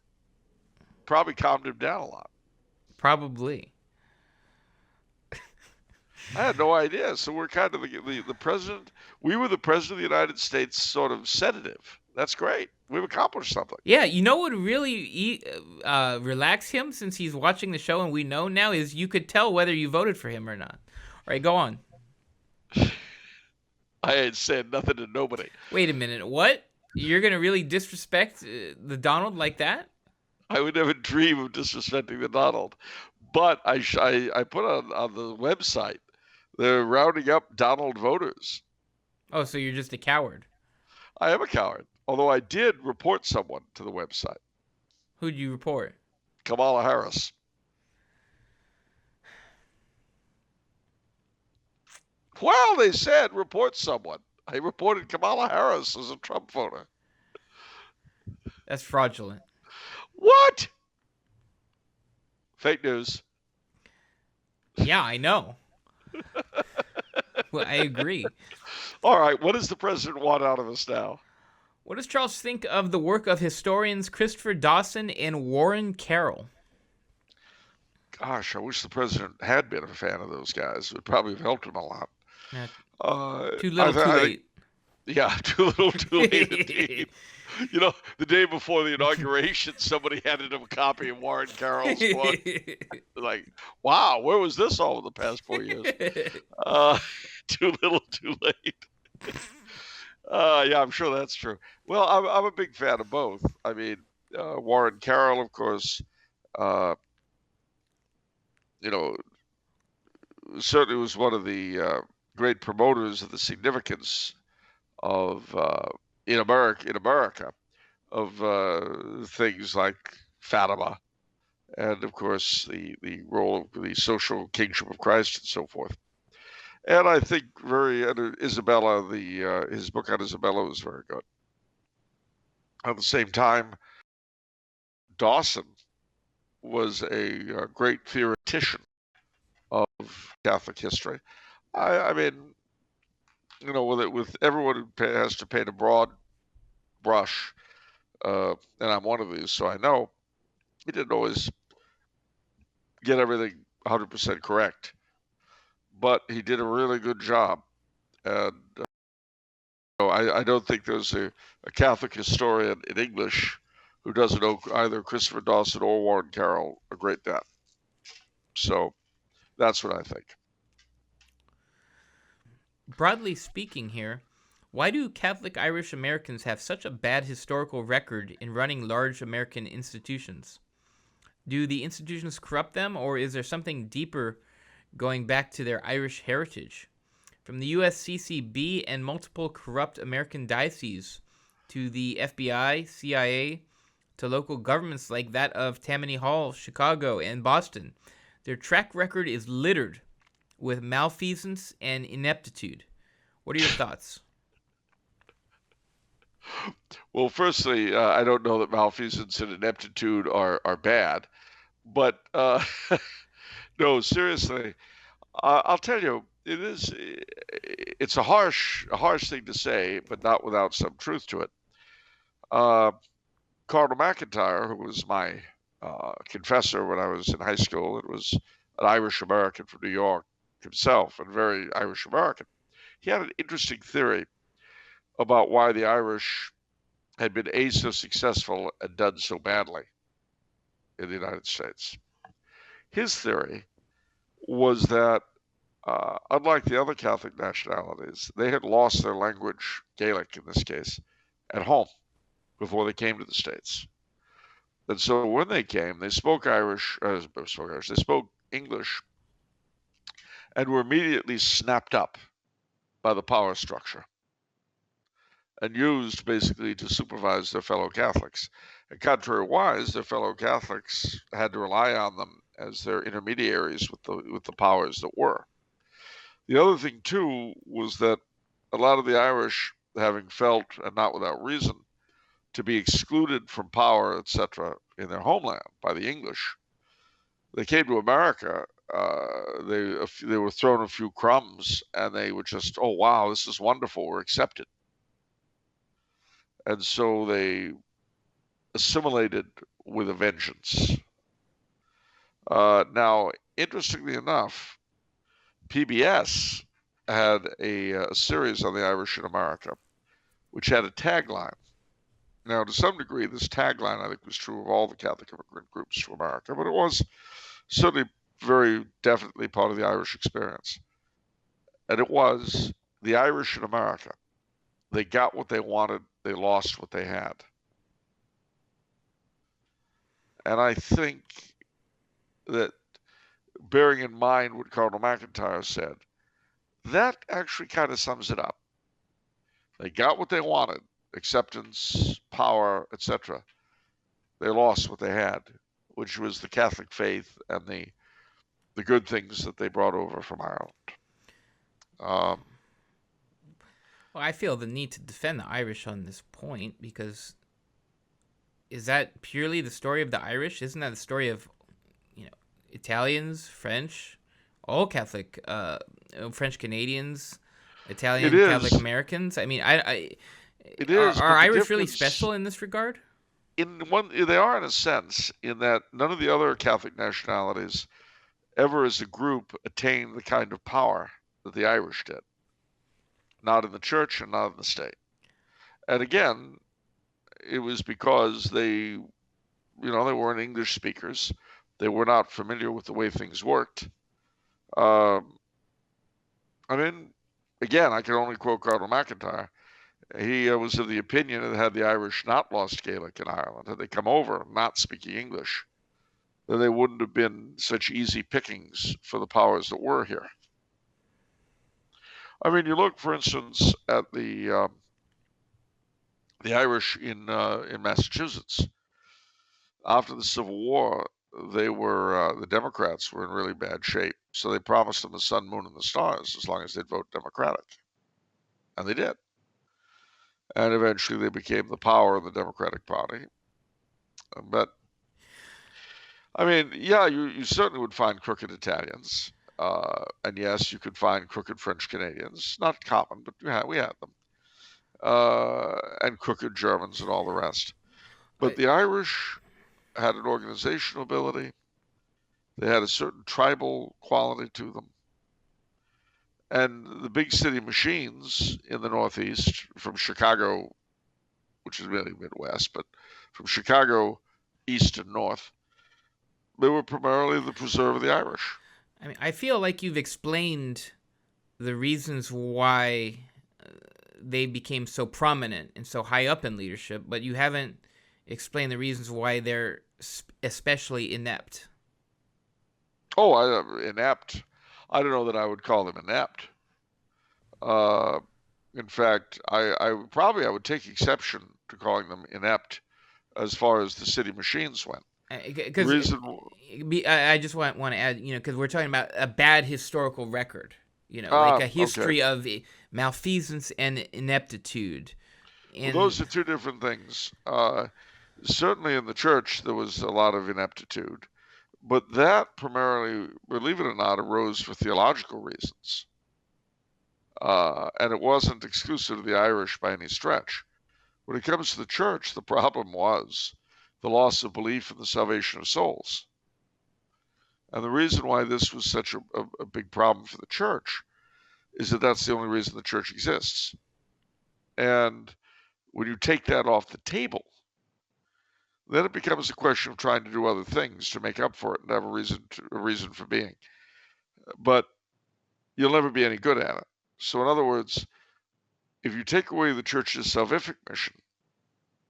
Probably calmed him down a lot. Probably. I had no idea. So we're kind of the president. We were the president of the United States sort of sedative. That's great. We've accomplished something. Yeah, you know what would really relax him since he's watching the show and we know now is you could tell whether you voted for him or not. All right, go on. I ain't saying nothing to nobody. Wait a minute. What? You're going to really disrespect the Donald like that? I would never dream of disrespecting the Donald. But I put on the website, they're rounding up Donald voters. Oh, so you're just a coward. I am a coward. Although I did report someone to the website. Who'd you report? Kamala Harris. Well, they said report someone. I reported Kamala Harris as a Trump voter. That's fraudulent. What? Fake news. Yeah, I know. Well, I agree. All right, what does the president want out of us now? What does Charles think of the work of historians Christopher Dawson and Warren Carroll? Gosh, I wish the president had been a fan of those guys. It would probably have helped him a lot. Too little, too late. Yeah, too little, too late indeed. You know, the day before the inauguration, somebody handed him a copy of Warren Carroll's book. Like, wow, where was this all in the past 4 years? Too little, too late. Yeah, I'm sure that's true. Well, I'm a big fan of both. I mean, Warren Carroll, of course, certainly was one of the great promoters of the significance of in America of things like Fatima, and of course the role of the social kingship of Christ and so forth. And I think Isabella, his book on Isabella was very good. At the same time, Dawson was a great theoretician of of Catholic history. I mean, with everyone who has to paint a broad brush, and I'm one of these, so I know he didn't always get everything 100% correct, but he did a really good job. And I don't think there's a Catholic historian in English who doesn't owe either Christopher Dawson or Warren Carroll a great debt. So that's what I think. Broadly speaking here, why do Catholic Irish Americans have such a bad historical record in running large American institutions? Do the institutions corrupt them, or is there something deeper going back to their Irish heritage? From the USCCB and multiple corrupt American dioceses to the FBI, CIA, to local governments like that of Tammany Hall, Chicago, and Boston, their track record is littered with malfeasance and ineptitude. What are your thoughts? Well, firstly, I don't know that malfeasance and ineptitude are bad, but no, seriously, I'll tell you, it's a harsh thing to say, but not without some truth to it. Cardinal McIntyre, who was my confessor when I was in high school, and was an Irish American from New York himself, and very Irish American. He had an interesting theory about why the Irish had been so successful and done so badly in the United States. His theory was that unlike the other Catholic nationalities, they had lost their language, Gaelic in this case, at home before they came to the States. And so when they came, they spoke they spoke English, and were immediately snapped up by the power structure and used basically to supervise their fellow Catholics. And contrariwise, their fellow Catholics had to rely on them as their intermediaries with the powers that were. The other thing, too, was that a lot of the Irish, having felt, and not without reason, to be excluded from power, etc., in their homeland by the English, they came to America. They were thrown a few crumbs, and they were just, oh wow, this is wonderful, we're accepted. And so they assimilated with a vengeance. Now, interestingly enough, PBS had a series on the Irish in America, which had a tagline. Now, to some degree, this tagline, I think, was true of all the Catholic immigrant groups to America, but it was certainly very definitely part of the Irish experience. And it was the Irish in America. They got what they wanted, they lost what they had. And I think that, bearing in mind what Cardinal McIntyre said, that actually kind of sums it up. They got what they wanted, acceptance, power, etc. They lost what they had, which was the Catholic faith and the good things that they brought over from Ireland. Well, I feel the need to defend the Irish on this point because is that purely the story of the Irish? Isn't that the story of, Italians, French, all Catholic, French Canadians, Italian Catholic Americans? I mean, it is. Are Irish really special in this regard? They are in a sense, in that none of the other Catholic nationalities ever, as a group, attained the kind of power that the Irish did. Not in the church and not in the state. And again, it was because they weren't English speakers. They were not familiar with the way things worked. I mean, again, I can only quote Cardinal McIntyre. He was of the opinion that had the Irish not lost Gaelic in Ireland, had they come over not speaking English, then they wouldn't have been such easy pickings for the powers that were here. I mean, you look, for instance, at the Irish in Massachusetts. After the Civil War, the Democrats were in really bad shape, so they promised them the sun, moon, and the stars as long as they'd vote Democratic, and they did. And eventually, they became the power of the Democratic Party. But I mean, yeah, you certainly would find crooked Italians. And yes, you could find crooked French Canadians. Not common, but we had them. And crooked Germans and all the rest. But the Irish had an organizational ability. They had a certain tribal quality to them. And the big city machines in the Northeast, from Chicago, which is really Midwest, but from Chicago east and north, they were primarily the preserve of the Irish. I mean, I feel like you've explained the reasons why they became so prominent and so high up in leadership, but you haven't explained the reasons why they're especially inept. Oh, inept. I don't know that I would call them inept. In fact, I would take exception to calling them inept as far as the city machines went. Because I just want to add, because we're talking about a bad historical record, like a history of malfeasance and ineptitude. And well, those are two different things. Certainly in the church, there was a lot of ineptitude, but that primarily, believe it or not, arose for theological reasons. And it wasn't exclusive to the Irish by any stretch. When it comes to the church, the problem was the loss of belief in the salvation of souls. And the reason why this was such a big problem for the church is that that's the only reason the church exists. And when you take that off the table, then it becomes a question of trying to do other things to make up for it and have a reason for being. But you'll never be any good at it. So in other words, if you take away the church's salvific mission,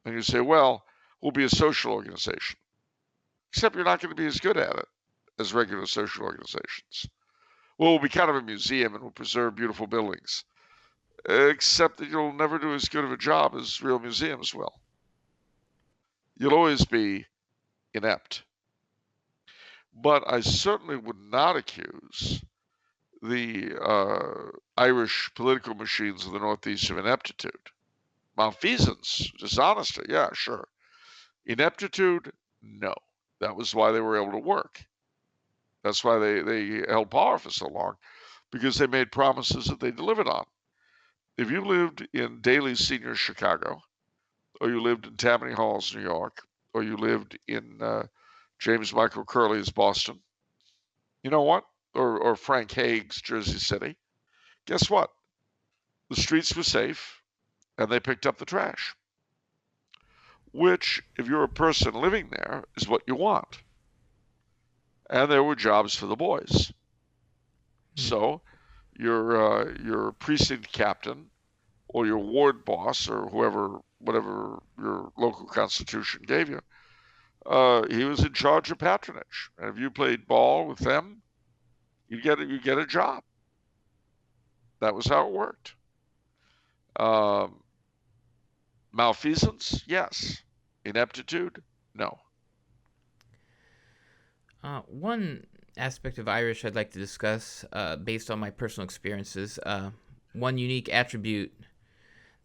and you say, well, we'll be a social organization, except you're not going to be as good at it as regular social organizations. Well, we'll be kind of a museum and we'll preserve beautiful buildings, except that you'll never do as good of a job as real museums will. You'll always be inept. But I certainly would not accuse the Irish political machines of the Northeast of ineptitude. Malfeasance, dishonesty, yeah, sure. Ineptitude, no. That was why they were able to work. That's why they held power for so long, because they made promises that they delivered on. If you lived in Daly Senior Chicago, or you lived in Tammany Halls, New York, or you lived in James Michael Curley's Boston, you know what? Or Frank Hague's Jersey City, guess what? The streets were safe, and they picked up the trash. Which, if you're a person living there, is what you want. And there were jobs for the boys. So your precinct captain or your ward boss or whatever your local constitution gave you, he was in charge of patronage. And if you played ball with them, you get a job. That was how it worked. Malfeasance, yes. Ineptitude, no. One aspect of Irish I'd like to discuss, based on my personal experiences, one unique attribute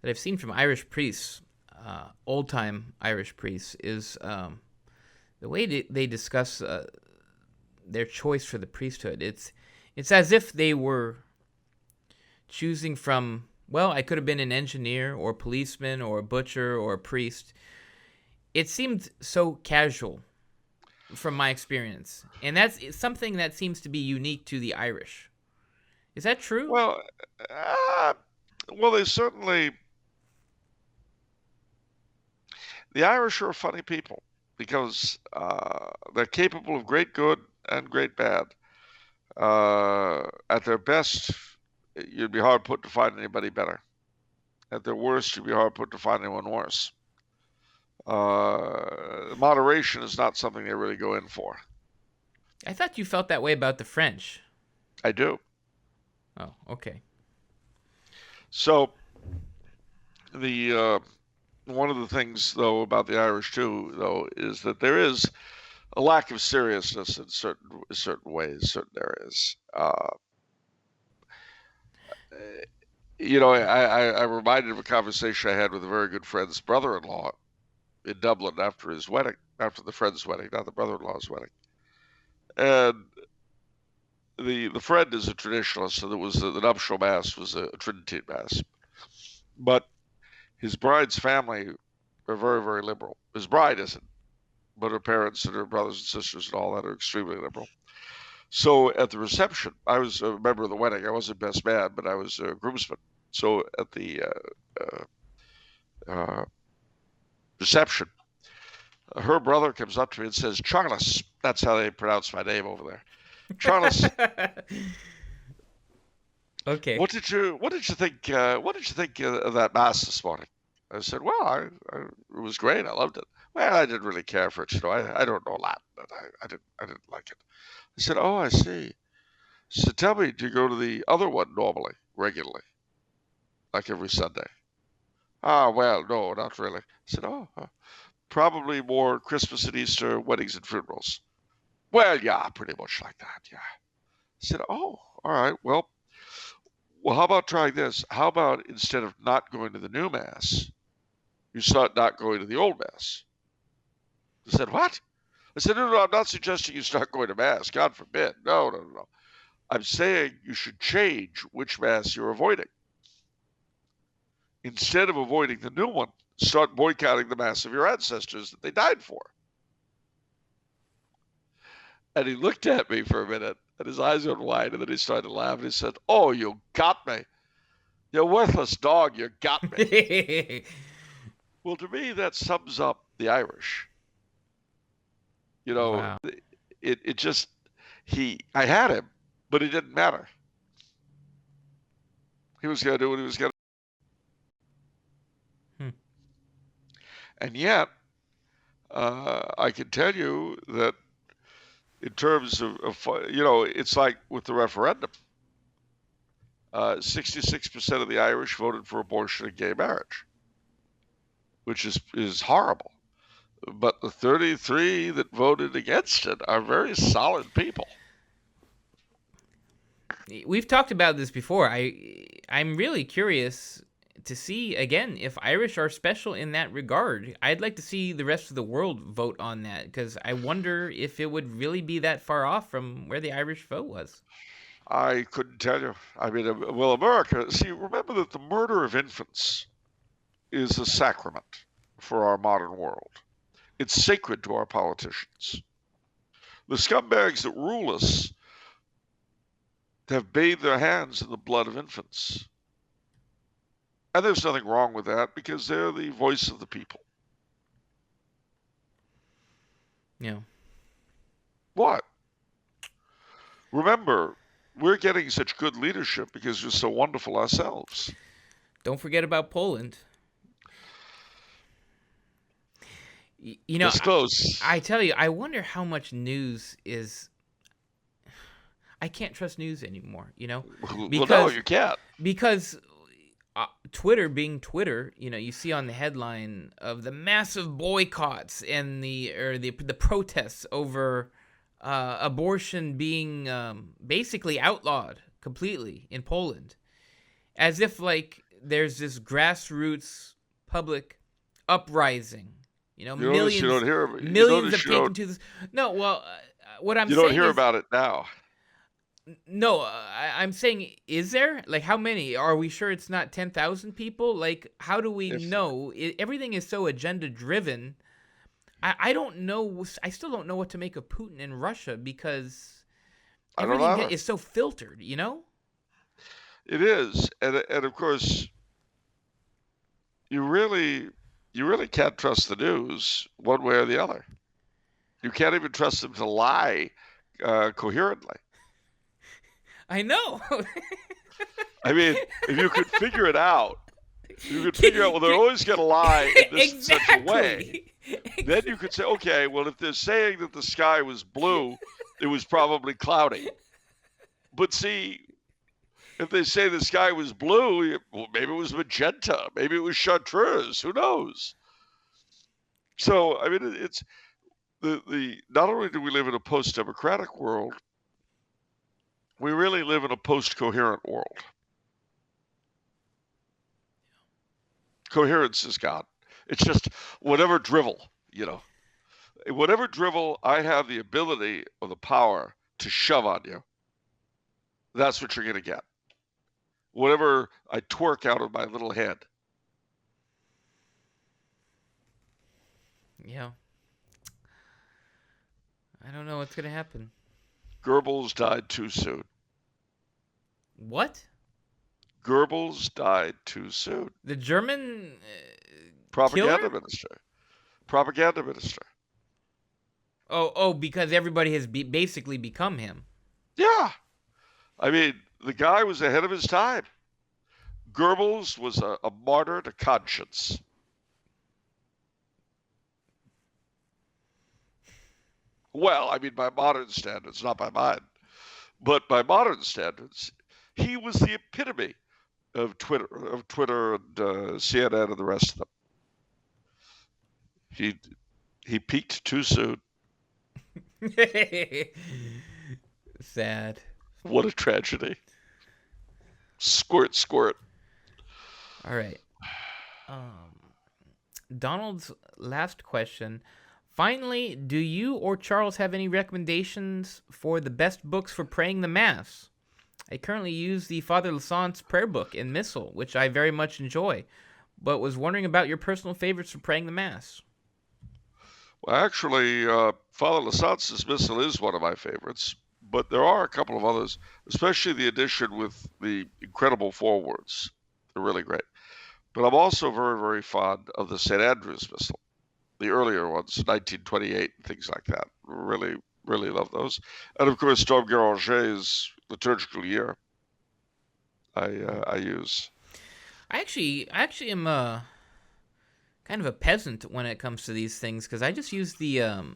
that I've seen from Irish priests, old-time Irish priests, is the way they discuss their choice for the priesthood. It's as if they were choosing from, well, I could have been an engineer or policeman or a butcher or a priest. It seemed so casual from my experience. And that's something that seems to be unique to the Irish. Is that true? Well, they certainly... The Irish are funny people because they're capable of great good and great bad. At their best, you'd be hard put to find anybody better. At their worst, you'd be hard put to find anyone worse. Moderation is not something they really go in for. I thought you felt that way about the French. I do. Oh, okay. So, one of the things, though, about the Irish, too, though, is that there is a lack of seriousness in certain ways, certain areas. I'm reminded of a conversation I had with a very good friend's brother-in-law in Dublin after his wedding, after the friend's wedding, not the brother-in-law's wedding. And the friend is a traditionalist, and the nuptial mass was a Tridentine mass. But his bride's family are very, very liberal. His bride isn't, but her parents and her brothers and sisters and all that are extremely liberal. So at the reception, I was a member of the wedding. I wasn't best man, but I was a groomsman. So at the reception, her brother comes up to me and says, "Charles," that's how they pronounce my name over there. "Charles, Okay. what did you think? What did you think of that mass this morning?" I said, "Well, it was great. I loved it." "Well, I didn't really care for it. I don't know Latin, but I didn't like it." I said, "Oh, I see." So tell me, do you go to the other one normally, regularly, like every Sunday? "Ah, well, no, not really." I said, "Oh, probably more Christmas and Easter, weddings and funerals." "Well, yeah, pretty much like that, yeah." I said, "Oh, all right. Well, how about trying this? How about instead of not going to the new mass, you start not going to the old mass?" I said, "What?" I said, "No, I'm not suggesting you start going to mass. God forbid. No. I'm saying you should change which mass you're avoiding. Instead of avoiding the new one, start boycotting the mass of your ancestors that they died for." And he looked at me for a minute, and his eyes went wide, and then he started to laugh, and he said, "Oh, you got me. You worthless dog, you got me." Well, to me, that sums up the Irish. Wow. It just, I had him, but it didn't matter. He was going to do what he was going to. Hmm. And yet, I can tell you that in terms of it's like with the referendum. 66% of the Irish voted for abortion and gay marriage, which is horrible. But the 33 that voted against it are very solid people. We've talked about this before. I'm really curious to see again if Irish are special in that regard. I'd like to see the rest of the world vote on that, because I wonder if it would really be that far off from where the Irish vote was. I couldn't tell you. I mean, well, America, see, remember that the murder of infants is a sacrament for our modern world. It's sacred to our politicians. The scumbags that rule us have bathed their hands in the blood of infants. And there's nothing wrong with that, because they're the voice of the people. Yeah. What? Remember, we're getting such good leadership because we're so wonderful ourselves. Don't forget about Poland. You know, It's close. I tell you, I wonder how much news is. I can't trust news anymore, Well, no, you can't. Because Twitter being Twitter, you see on the headline of the massive boycotts and the protests over abortion being basically outlawed completely in Poland, as if like there's this grassroots public uprising. Millions You don't hear, millions have taken to this. No, well, what I'm saying is, you don't hear about it now. No, I'm saying, is there? Like, how many? Are we sure it's not 10,000 people? Like, how do we know? Everything is so agenda-driven. I don't know. I still don't know what to make of Putin and Russia, because everything is so filtered, It is. And of course, you really can't trust the news one way or the other. You can't even trust them to lie coherently. I know. I mean, if you could figure it out, well, they're always going to lie in this such a way. Then you could say, okay, well, if they're saying that the sky was blue, it was probably cloudy. But see, if they say the sky was blue, well, maybe it was magenta, maybe it was chartreuse, who knows? So, I mean, it's the not only do we live in a post-democratic world, we really live in a post-coherent world. Coherence is gone. It's just whatever drivel, Whatever drivel I have the ability or the power to shove on you, that's what you're going to get. Whatever I twerk out of my little head. Yeah. I don't know what's going to happen. Goebbels died too soon. What? Goebbels died too soon. The German Propaganda killer? minister. Propaganda minister. Oh, because everybody has basically become him. Yeah. I mean, the guy was ahead of his time. Goebbels was a martyr to conscience. Well, I mean, by modern standards, not by mine. But by modern standards, he was the epitome of Twitter and CNN and the rest of them. He peaked too soon. Sad. What a tragedy. Squirt, squirt. All right. Donald's last question. Finally, do you or Charles have any recommendations for the best books for praying the Mass? I currently use the Father Lassant's prayer book and Missal, which I very much enjoy, but was wondering about your personal favorites for praying the Mass. Well, actually, Father Lassant's Missal is one of my favorites, but there are a couple of others, especially the edition with the incredible forewords. They're really great. But I'm also very, very fond of the St. Andrew's Missal, the earlier ones, 1928 and things like that. Really, really love those. And of course, Dom Guéranger's liturgical year I use. I actually am kind of a peasant when it comes to these things, because I just use the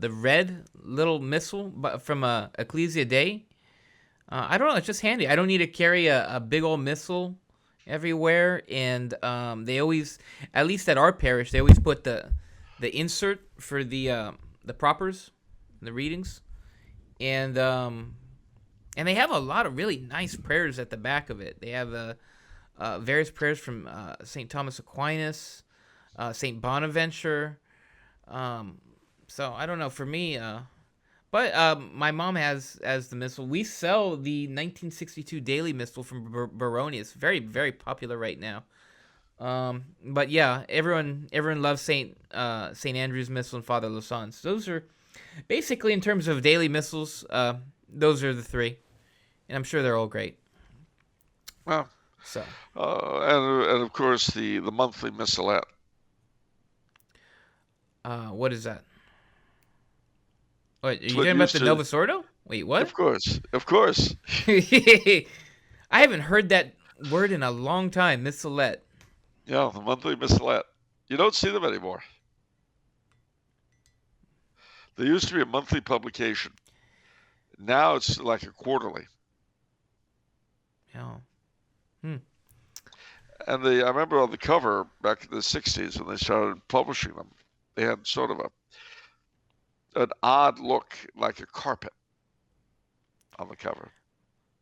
red little missal from Ecclesia Dei. I don't know, it's just handy. I don't need to carry a big old missal everywhere, and they always, at least at our parish, they always put the insert for the propers, the readings, and they have a lot of really nice prayers at the back of it. They have various prayers from St. Thomas Aquinas, St. Bonaventure. So I don't know, for me, but my mom has the missal. We sell the 1962 Daily Missal from Baroni. It's very, very popular right now. But yeah, everyone loves Saint Andrew's Missal and Father Lassant's. Those are basically, in terms of daily missals, those are the three, and I'm sure they're all great. Well, so and of course the monthly missalette. What is that? What, are you talking about the Novus Ordo? Wait, what? Of course. I haven't heard that word in a long time, missalette. Yeah, the monthly missalette. You don't see them anymore. There used to be a monthly publication. Now it's like a quarterly. Yeah. And I remember on the cover back in the 60s when they started publishing them, they had sort of an odd look, like a carpet on the cover.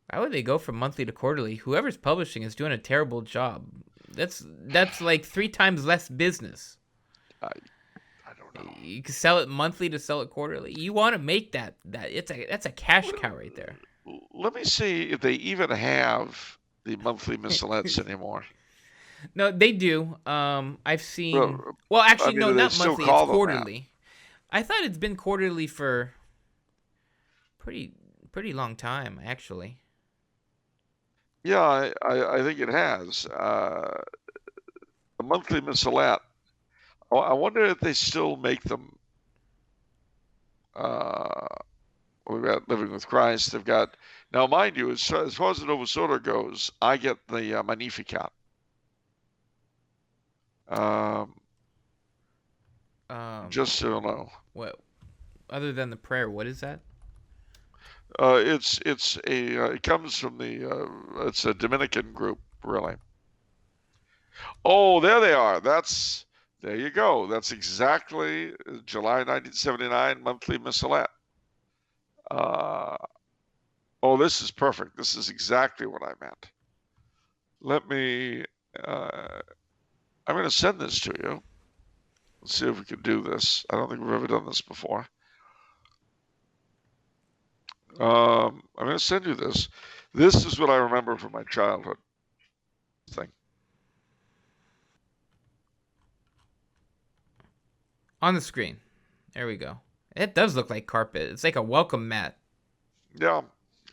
Why would they go from monthly to quarterly? Whoever's publishing is doing a terrible job. That's like 3 times less business. I don't know. You can sell it monthly to sell it quarterly. You want to make that that's a cash cow right there. Let me see if they even have the monthly missalettes anymore. No, they do. I've seen. Well, actually, no, not monthly. It's quarterly. I thought it's been quarterly for pretty long time, actually. Yeah, I think it has. A monthly missalette. I wonder if they still make them. We've got Living with Christ. They've got, now, mind you, as far as the Novus Ordo goes, I get the Magnificat. Just so you know. What? Other than the prayer, what is that? It comes from it's a Dominican group, really. Oh, there they are. There you go. That's exactly July 1979 monthly missalette. Oh, this is perfect. This is exactly what I meant. Let me, I'm going to send this to you. Let's see if we can do this. I don't think we've ever done this before. I'm going to send you this. This is what I remember from my childhood thing. On the screen. There we go. It does look like carpet. It's like a welcome mat. Yeah,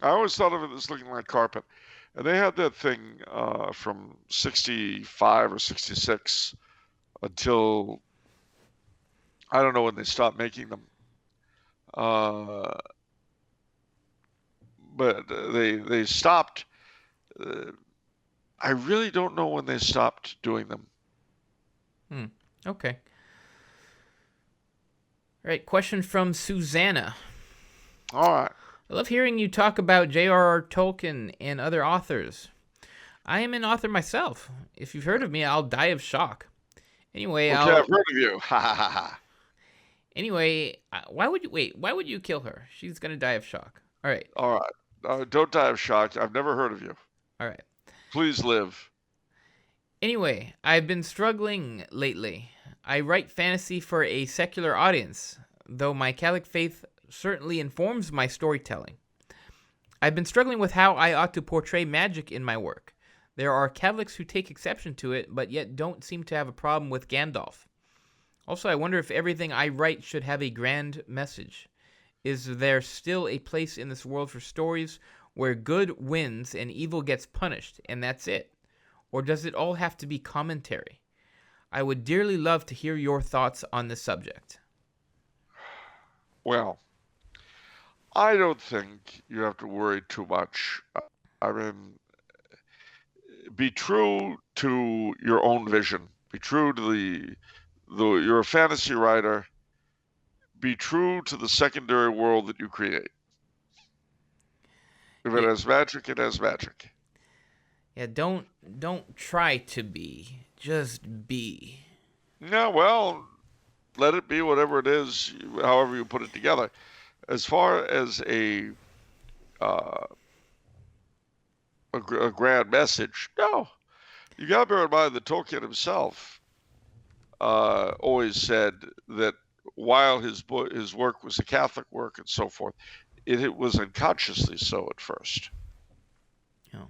I always thought of it as looking like carpet. And they had that thing from 65 or 66 until I don't know when they stopped making them. But they stopped. I really don't know when they stopped doing them. Okay. All right, question from Susanna. All right. I love hearing you talk about J.R.R. Tolkien and other authors. I am an author myself. If you've heard of me, I'll die of shock. Anyway, Okay, I've heard of you. Ha ha ha ha. Anyway, why would you kill her? She's gonna die of shock. All right. All right. Don't die of shock. I've never heard of you. All right. Please live. Anyway, I've been struggling lately. I write fantasy for a secular audience, though my Catholic faith certainly informs my storytelling. I've been struggling with how I ought to portray magic in my work. There are Catholics who take exception to it, but yet don't seem to have a problem with Gandalf. Also, I wonder if everything I write should have a grand message. Is there still a place in this world for stories where good wins and evil gets punished, and that's it? Or does it all have to be commentary? I would dearly love to hear your thoughts on this subject. Well, I don't think you have to worry too much. I mean, be true to your own vision. Be true to you're a fantasy writer. Be true to the secondary world that you create. If it has magic, it has magic. Yeah, don't try to be. Just be. Yeah, well, let it be whatever it is, however you put it together. As far as a grand message, no. You got to bear in mind that Tolkien himself always said that while his work was a Catholic work and so forth, it was unconsciously so at first. Yeah.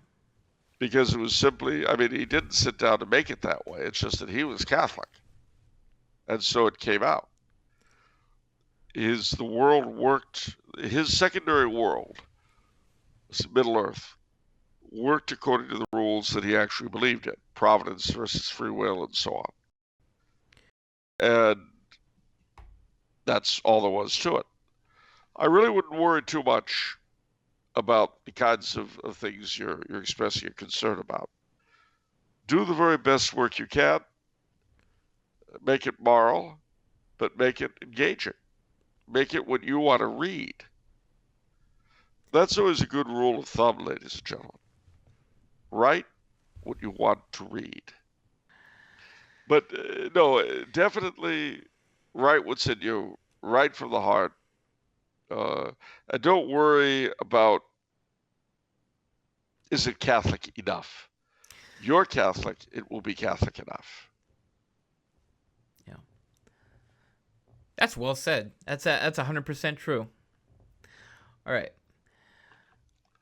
Because it was simply, I mean, he didn't sit down to make it that way. It's just that he was Catholic. And so it came out. His secondary world, Middle Earth, worked according to the rules that he actually believed in, providence versus free will and so on. And that's all there was to it. I really wouldn't worry too much about the kinds of things you're expressing a concern about. Do the very best work you can. Make it moral, but make it engaging. Make it what you want to read. That's always a good rule of thumb, ladies and gentlemen. Write what you want to read. But no, definitely write what's in you. Write from the heart. And don't worry about, is it Catholic enough? You're Catholic, it will be Catholic enough. Yeah. That's well said. That's 100% true. All right.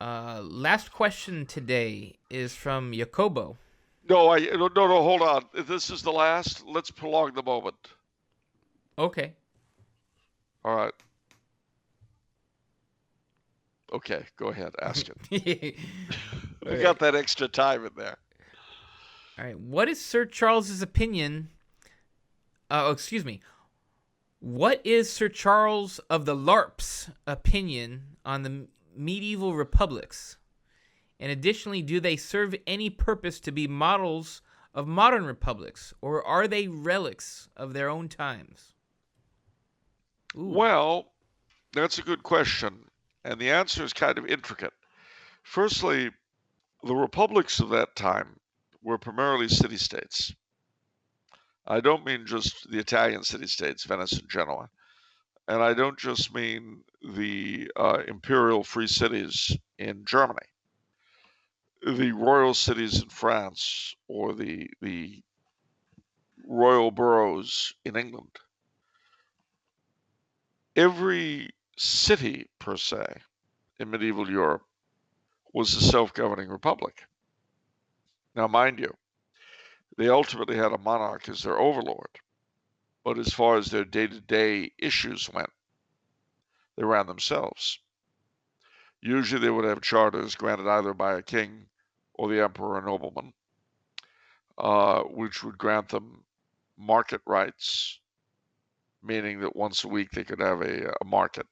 Last question today is from Jacobo. No, hold on. If this is the last, let's prolong the moment. Okay. All right. Okay, go ahead. Ask it. We got that extra time in there. All right. What is Sir Charles's opinion? Excuse me. What is Sir Charles of the LARP's opinion on the medieval republics? And additionally, do they serve any purpose to be models of modern republics, or are they relics of their own times? Ooh. Well, that's a good question, and the answer is kind of intricate. Firstly, the republics of that time were primarily city-states. I don't mean just the Italian city-states, Venice and Genoa, and I don't just mean the imperial free cities in Germany, the royal cities in France, or the royal boroughs in England. Every city, per se, in medieval Europe was a self-governing republic. Now, mind you, they ultimately had a monarch as their overlord, but as far as their day-to-day issues went, they ran themselves. Usually they would have charters granted either by a king or the emperor or nobleman, which would grant them market rights, meaning that once a week they could have a market,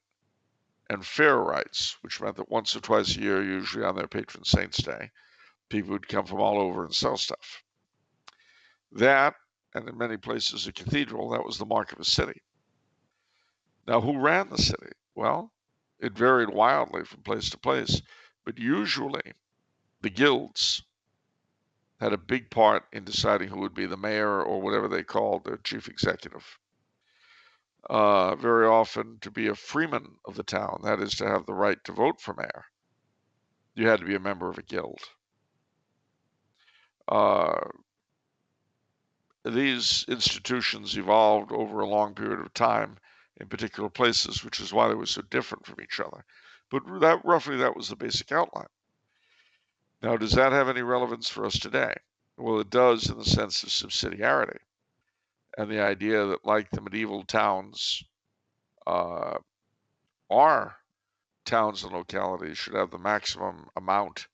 and fair rights, which meant that once or twice a year, usually on their patron saint's day, people would come from all over and sell stuff. That, and in many places a cathedral, that was the mark of a city. Now, who ran the city? Well, it varied wildly from place to place, but usually the guilds had a big part in deciding who would be the mayor or whatever they called their chief executive. Very often, to be a freeman of the town, that is to have the right to vote for mayor, you had to be a member of a guild. These institutions evolved over a long period of time in particular places, which is why they were so different from each other. But that was the basic outline. Now, does that have any relevance for us today? Well, it does in the sense of subsidiarity and the idea that, like the medieval towns, our towns and localities should have the maximum amount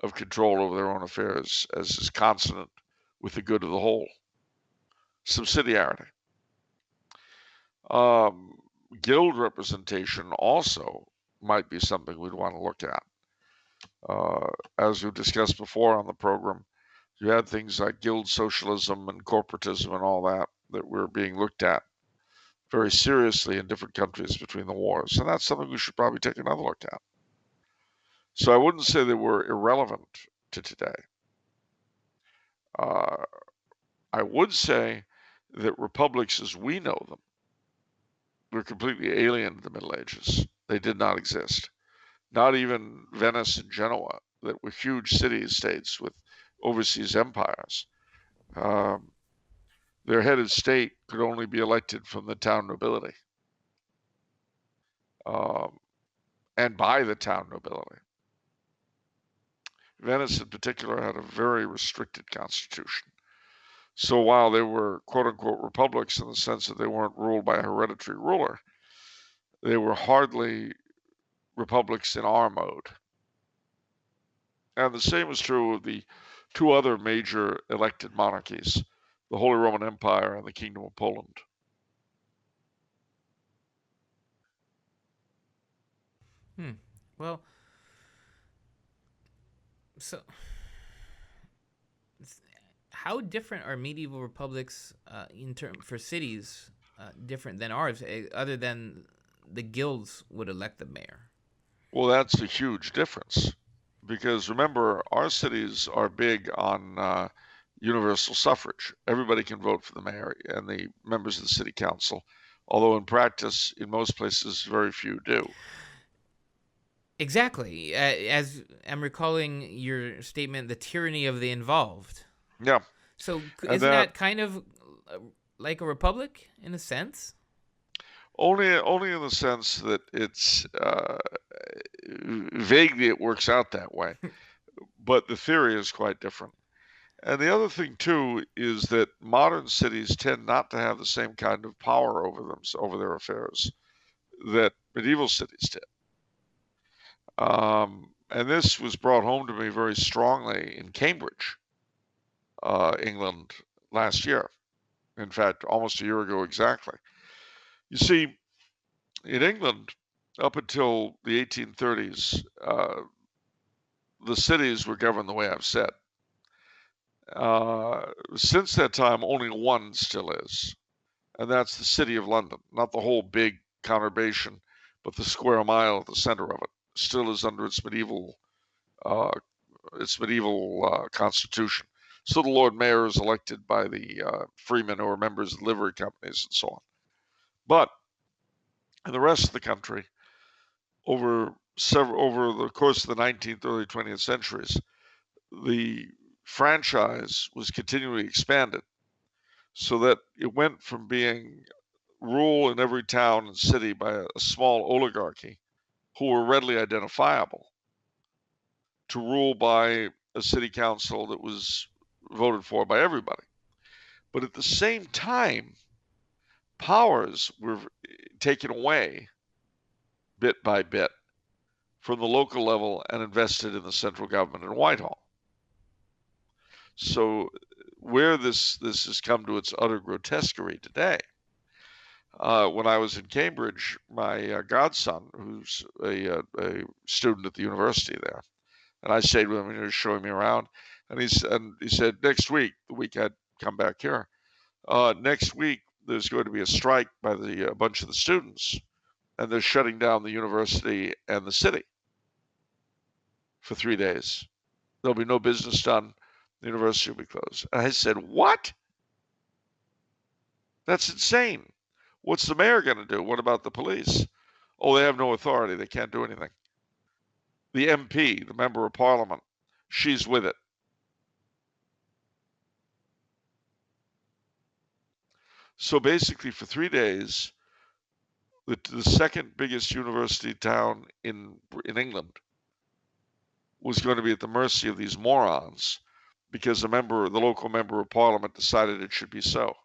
of control over their own affairs as is consonant with the good of the whole. Subsidiarity. Guild representation also might be something we'd want to look at. As we discussed before on the program, you had things like guild socialism and corporatism and all that were being looked at very seriously in different countries between the wars. And that's something we should probably take another look at. So I wouldn't say they were irrelevant to today. I would say that republics as we know them were completely alien to the Middle Ages. They did not exist. Not even Venice and Genoa, that were huge city-states with overseas empires. Their head of state could only be elected from the town nobility and by the town nobility. Venice in particular had a very restricted constitution. So while they were quote-unquote republics in the sense that they weren't ruled by a hereditary ruler, they were hardly republics in our mode. And the same is true of the two other major elected monarchies, the Holy Roman Empire and the Kingdom of Poland. Well, so how different are medieval republics for cities different than ours, other than the guilds would elect the mayor? Well, that's a huge difference because remember, our cities are big on universal suffrage. Everybody can vote for the mayor and the members of the city council, although in practice, in most places, very few do. Exactly. As I'm recalling your statement, the tyranny of the involved. Yeah. So isn't that kind of like a republic in a sense? Only in the sense that it's vaguely it works out that way, but the theory is quite different. And the other thing too is that modern cities tend not to have the same kind of power over their affairs that medieval cities did. And this was brought home to me very strongly in Cambridge, England, last year. In fact, almost a year ago exactly. You see, in England, up until the 1830s, the cities were governed the way I've said. Since that time, only one still is, and that's the City of London, not the whole big conurbation, but the square mile at the center of it still is under its medieval constitution. So the Lord Mayor is elected by the freemen or members of livery companies and so on. But in the rest of the country, over the course of the 19th, early 20th centuries, the franchise was continually expanded so that it went from being rule in every town and city by a small oligarchy who were readily identifiable to rule by a city council that was voted for by everybody. But at the same time, powers were taken away bit by bit from the local level and invested in the central government in Whitehall. So where this has come to its utter grotesquerie today, when I was in Cambridge, my godson, who's a student at the university there, and I stayed with him and he was showing me around, and he said next week, the week I'd come back here, next week there's going to be a strike by a bunch of the students, and they're shutting down the university and the city for 3 days. There'll be no business done. The university will be closed. And I said, what? That's insane. What's the mayor going to do? What about the police? Oh, they have no authority. They can't do anything. The MP, the member of parliament, she's with it. So basically, for 3 days, the second biggest university town in England was going to be at the mercy of these morons because the local member of parliament decided it should be so.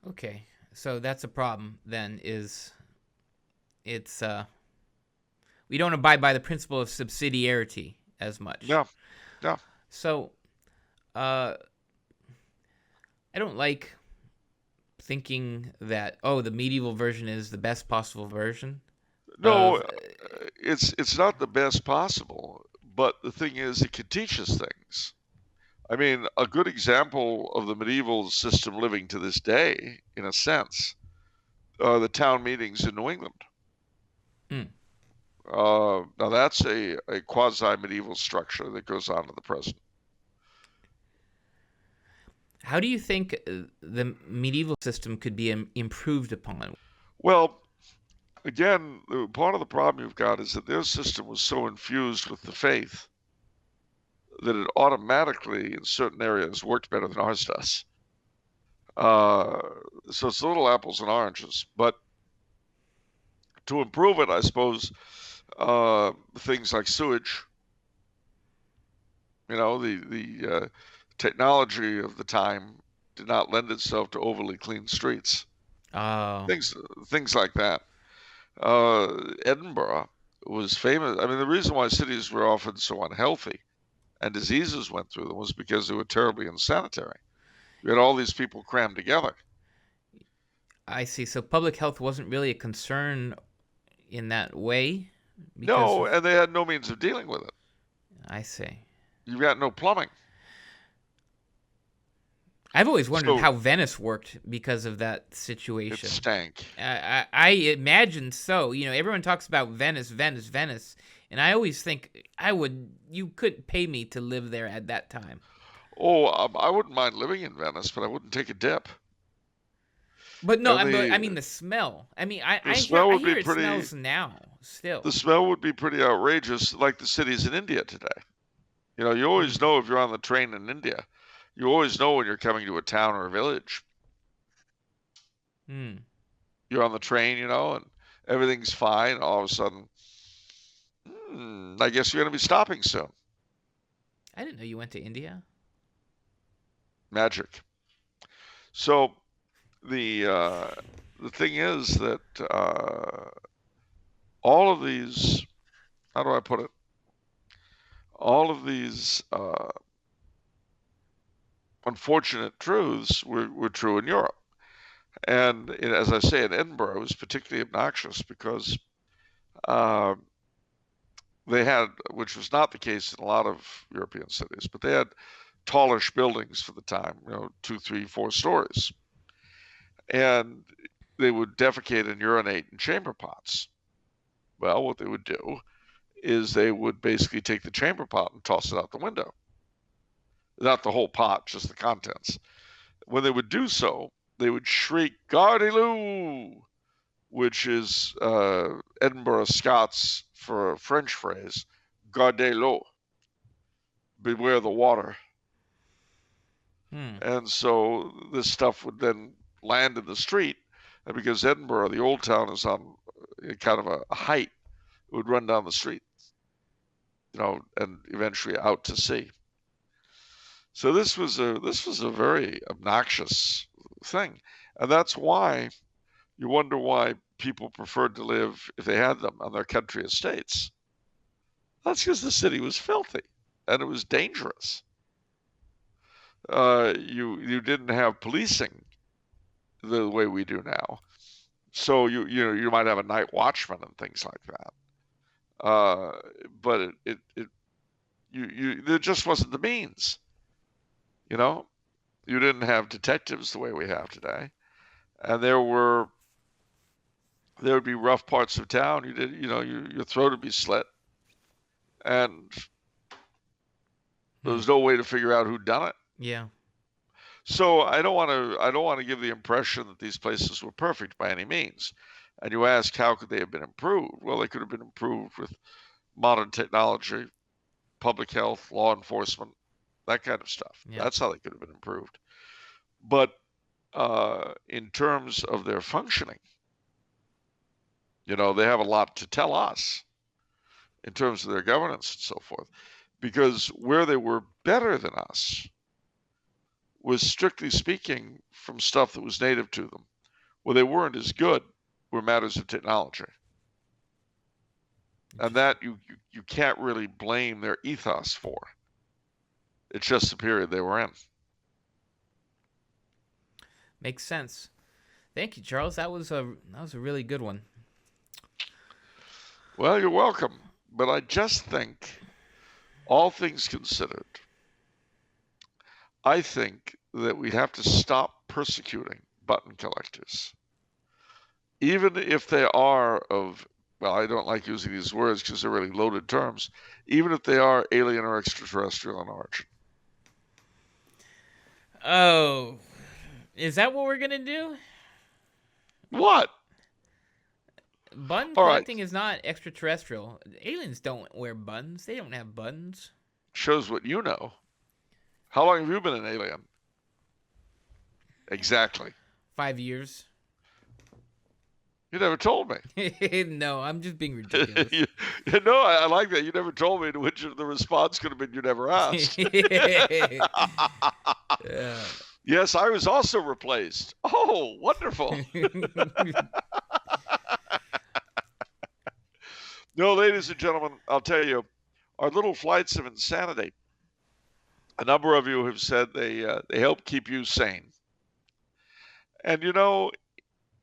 Okay, so that's a problem then, is it's we don't abide by the principle of subsidiarity as much. Yeah. So I don't like thinking that, the medieval version is the best possible version. No, it's not the best possible, but the thing is it can teach us things. I mean, a good example of the medieval system living to this day, in a sense, are the town meetings in New England. Now that's a quasi-medieval structure that goes on to the present. How do you think the medieval system could be improved upon? Well, again, part of the problem you've got is that their system was so infused with the faith that it automatically, in certain areas, worked better than ours does. So it's little apples and oranges. But to improve it, I suppose, things like sewage, the technology of the time did not lend itself to overly clean streets. Things like that. Edinburgh was famous. I mean, the reason why cities were often so unhealthy and diseases went through them was because they were terribly unsanitary. You had all these people crammed together. I see. So public health wasn't really a concern in that way? No, and they had no means of dealing with it. I see. You've got no plumbing. I've always wondered how Venice worked because of that situation. It stank. I imagine so. Everyone talks about Venice, and I always think you couldn't pay me to live there at that time. Oh, I wouldn't mind living in Venice, but I wouldn't take a dip. But no, I mean the smell. I mean, I hear it smells now still. The smell would be pretty outrageous, like the cities in India today. You always know if you're on the train in India. You always know when you're coming to a town or a village. You're on the train, and everything's fine. All of a sudden, I guess you're going to be stopping soon. I didn't know you went to India. Magic. So the thing is that all of these, how do I put it? All of these unfortunate truths were true in Europe. And as I say, in Edinburgh, it was particularly obnoxious because they had, which was not the case in a lot of European cities, but they had tallish buildings for the time, 2, 3, 4 stories. And they would defecate and urinate in chamber pots. Well, what they would do is they would basically take the chamber pot and toss it out the window. Not the whole pot, just the contents. When they would do so, they would shriek, "Gardez-lou," which is Edinburgh Scots for a French phrase, "Gardez-l'eau," beware the water. And so this stuff would then land in the street, and because Edinburgh, the old town, is on kind of a height. It would run down the street, and eventually out to sea. So this was a very obnoxious thing, and that's why you wonder why people preferred to live, if they had them, on their country estates. That's because the city was filthy and it was dangerous. You didn't have policing the way we do now, so you might have a night watchman and things like that. But there just wasn't the means. You didn't have detectives the way we have today, and there would be rough parts of town. Your throat would be slit, and there was no way to figure out who'd done it. Yeah. So I don't want to give the impression that these places were perfect by any means. And you ask, how could they have been improved? Well, they could have been improved with modern technology, public health, law enforcement, that kind of stuff. Yeah. That's how they could have been improved. But in terms of their functioning, they have a lot to tell us in terms of their governance and so forth. Because where they were better than us was, strictly speaking, from stuff that was native to them. Where they weren't as good were matters of technology. And that you can't really blame their ethos for. It's just the period they were in. Makes sense. Thank you, Charles. That was a really good one. Well, you're welcome. But I just think, all things considered, I think that we have to stop persecuting button collectors. Even if they are well, I don't like using these words because they're really loaded terms, even if they are alien or extraterrestrial in origin. Oh, is that what we're going to do? What? Bun All collecting right. is not extraterrestrial. Aliens don't wear buttons. They don't have buttons. Shows what you know. How long have you been an alien? Exactly. 5 years. You never told me. No, I'm just being ridiculous. No, I like that. You never told me, to which the response could have been, you never asked. Yeah. Yes, I was also replaced. Oh, wonderful. No, ladies and gentlemen, I'll tell you, our little flights of insanity, a number of you have said they help keep you sane. And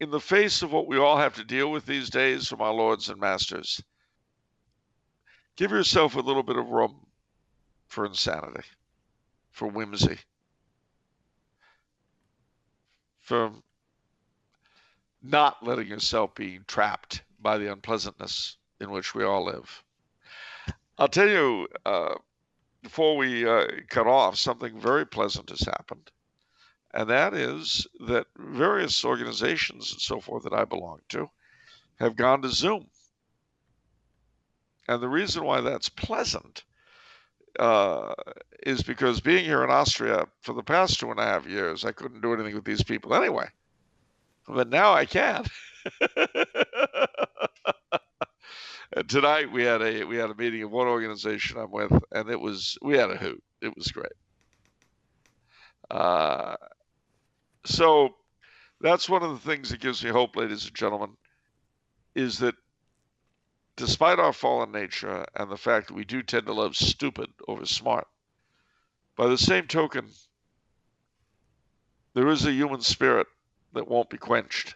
in the face of what we all have to deal with these days from our lords and masters, give yourself a little bit of room for insanity, for whimsy, for not letting yourself be trapped by the unpleasantness in which we all live. I'll tell you, before we cut off, something very pleasant has happened. And that is that various organizations and so forth that I belong to have gone to Zoom. And the reason why that's pleasant is because, being here in Austria for the past 2.5 years, I couldn't do anything with these people anyway. But now I can. And tonight we had a meeting of one organization I'm with, and we had a hoot. It was great. So that's one of the things that gives me hope, ladies and gentlemen, is that despite our fallen nature and the fact that we do tend to love stupid over smart, by the same token, there is a human spirit that won't be quenched,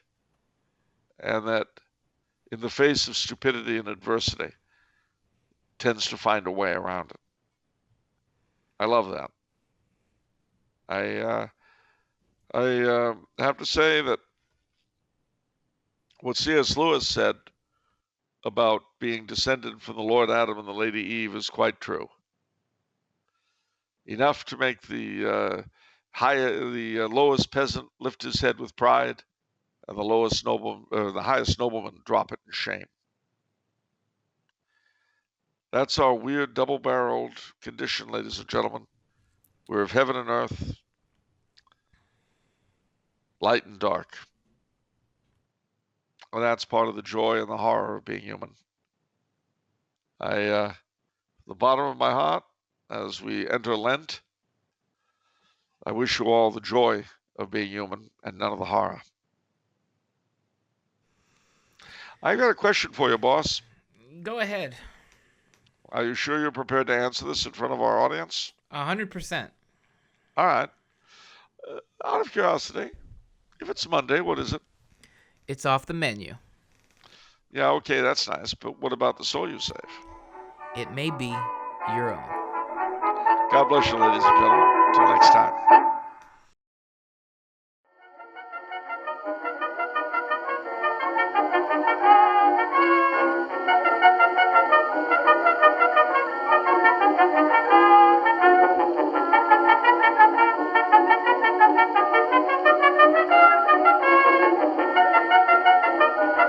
and that in the face of stupidity and adversity tends to find a way around it. I love that. I have to say that what C.S. Lewis said about being descended from the Lord Adam and the Lady Eve is quite true. Enough to make the lowest peasant lift his head with pride, and the highest nobleman drop it in shame. That's our weird double-barreled condition, ladies and gentlemen. We're of heaven and earth, light and dark. And that's part of the joy and the horror of being human. The bottom of my heart, as we enter Lent, I wish you all the joy of being human and none of the horror. I got a question for you, boss. Go ahead. Are you sure you're prepared to answer this in front of our audience? 100%. All right. Out of curiosity, if it's Monday, what is it? It's off the menu. Yeah, okay, that's nice. But what about the soul you save? It may be your own. God bless you, ladies and gentlemen. Till next time.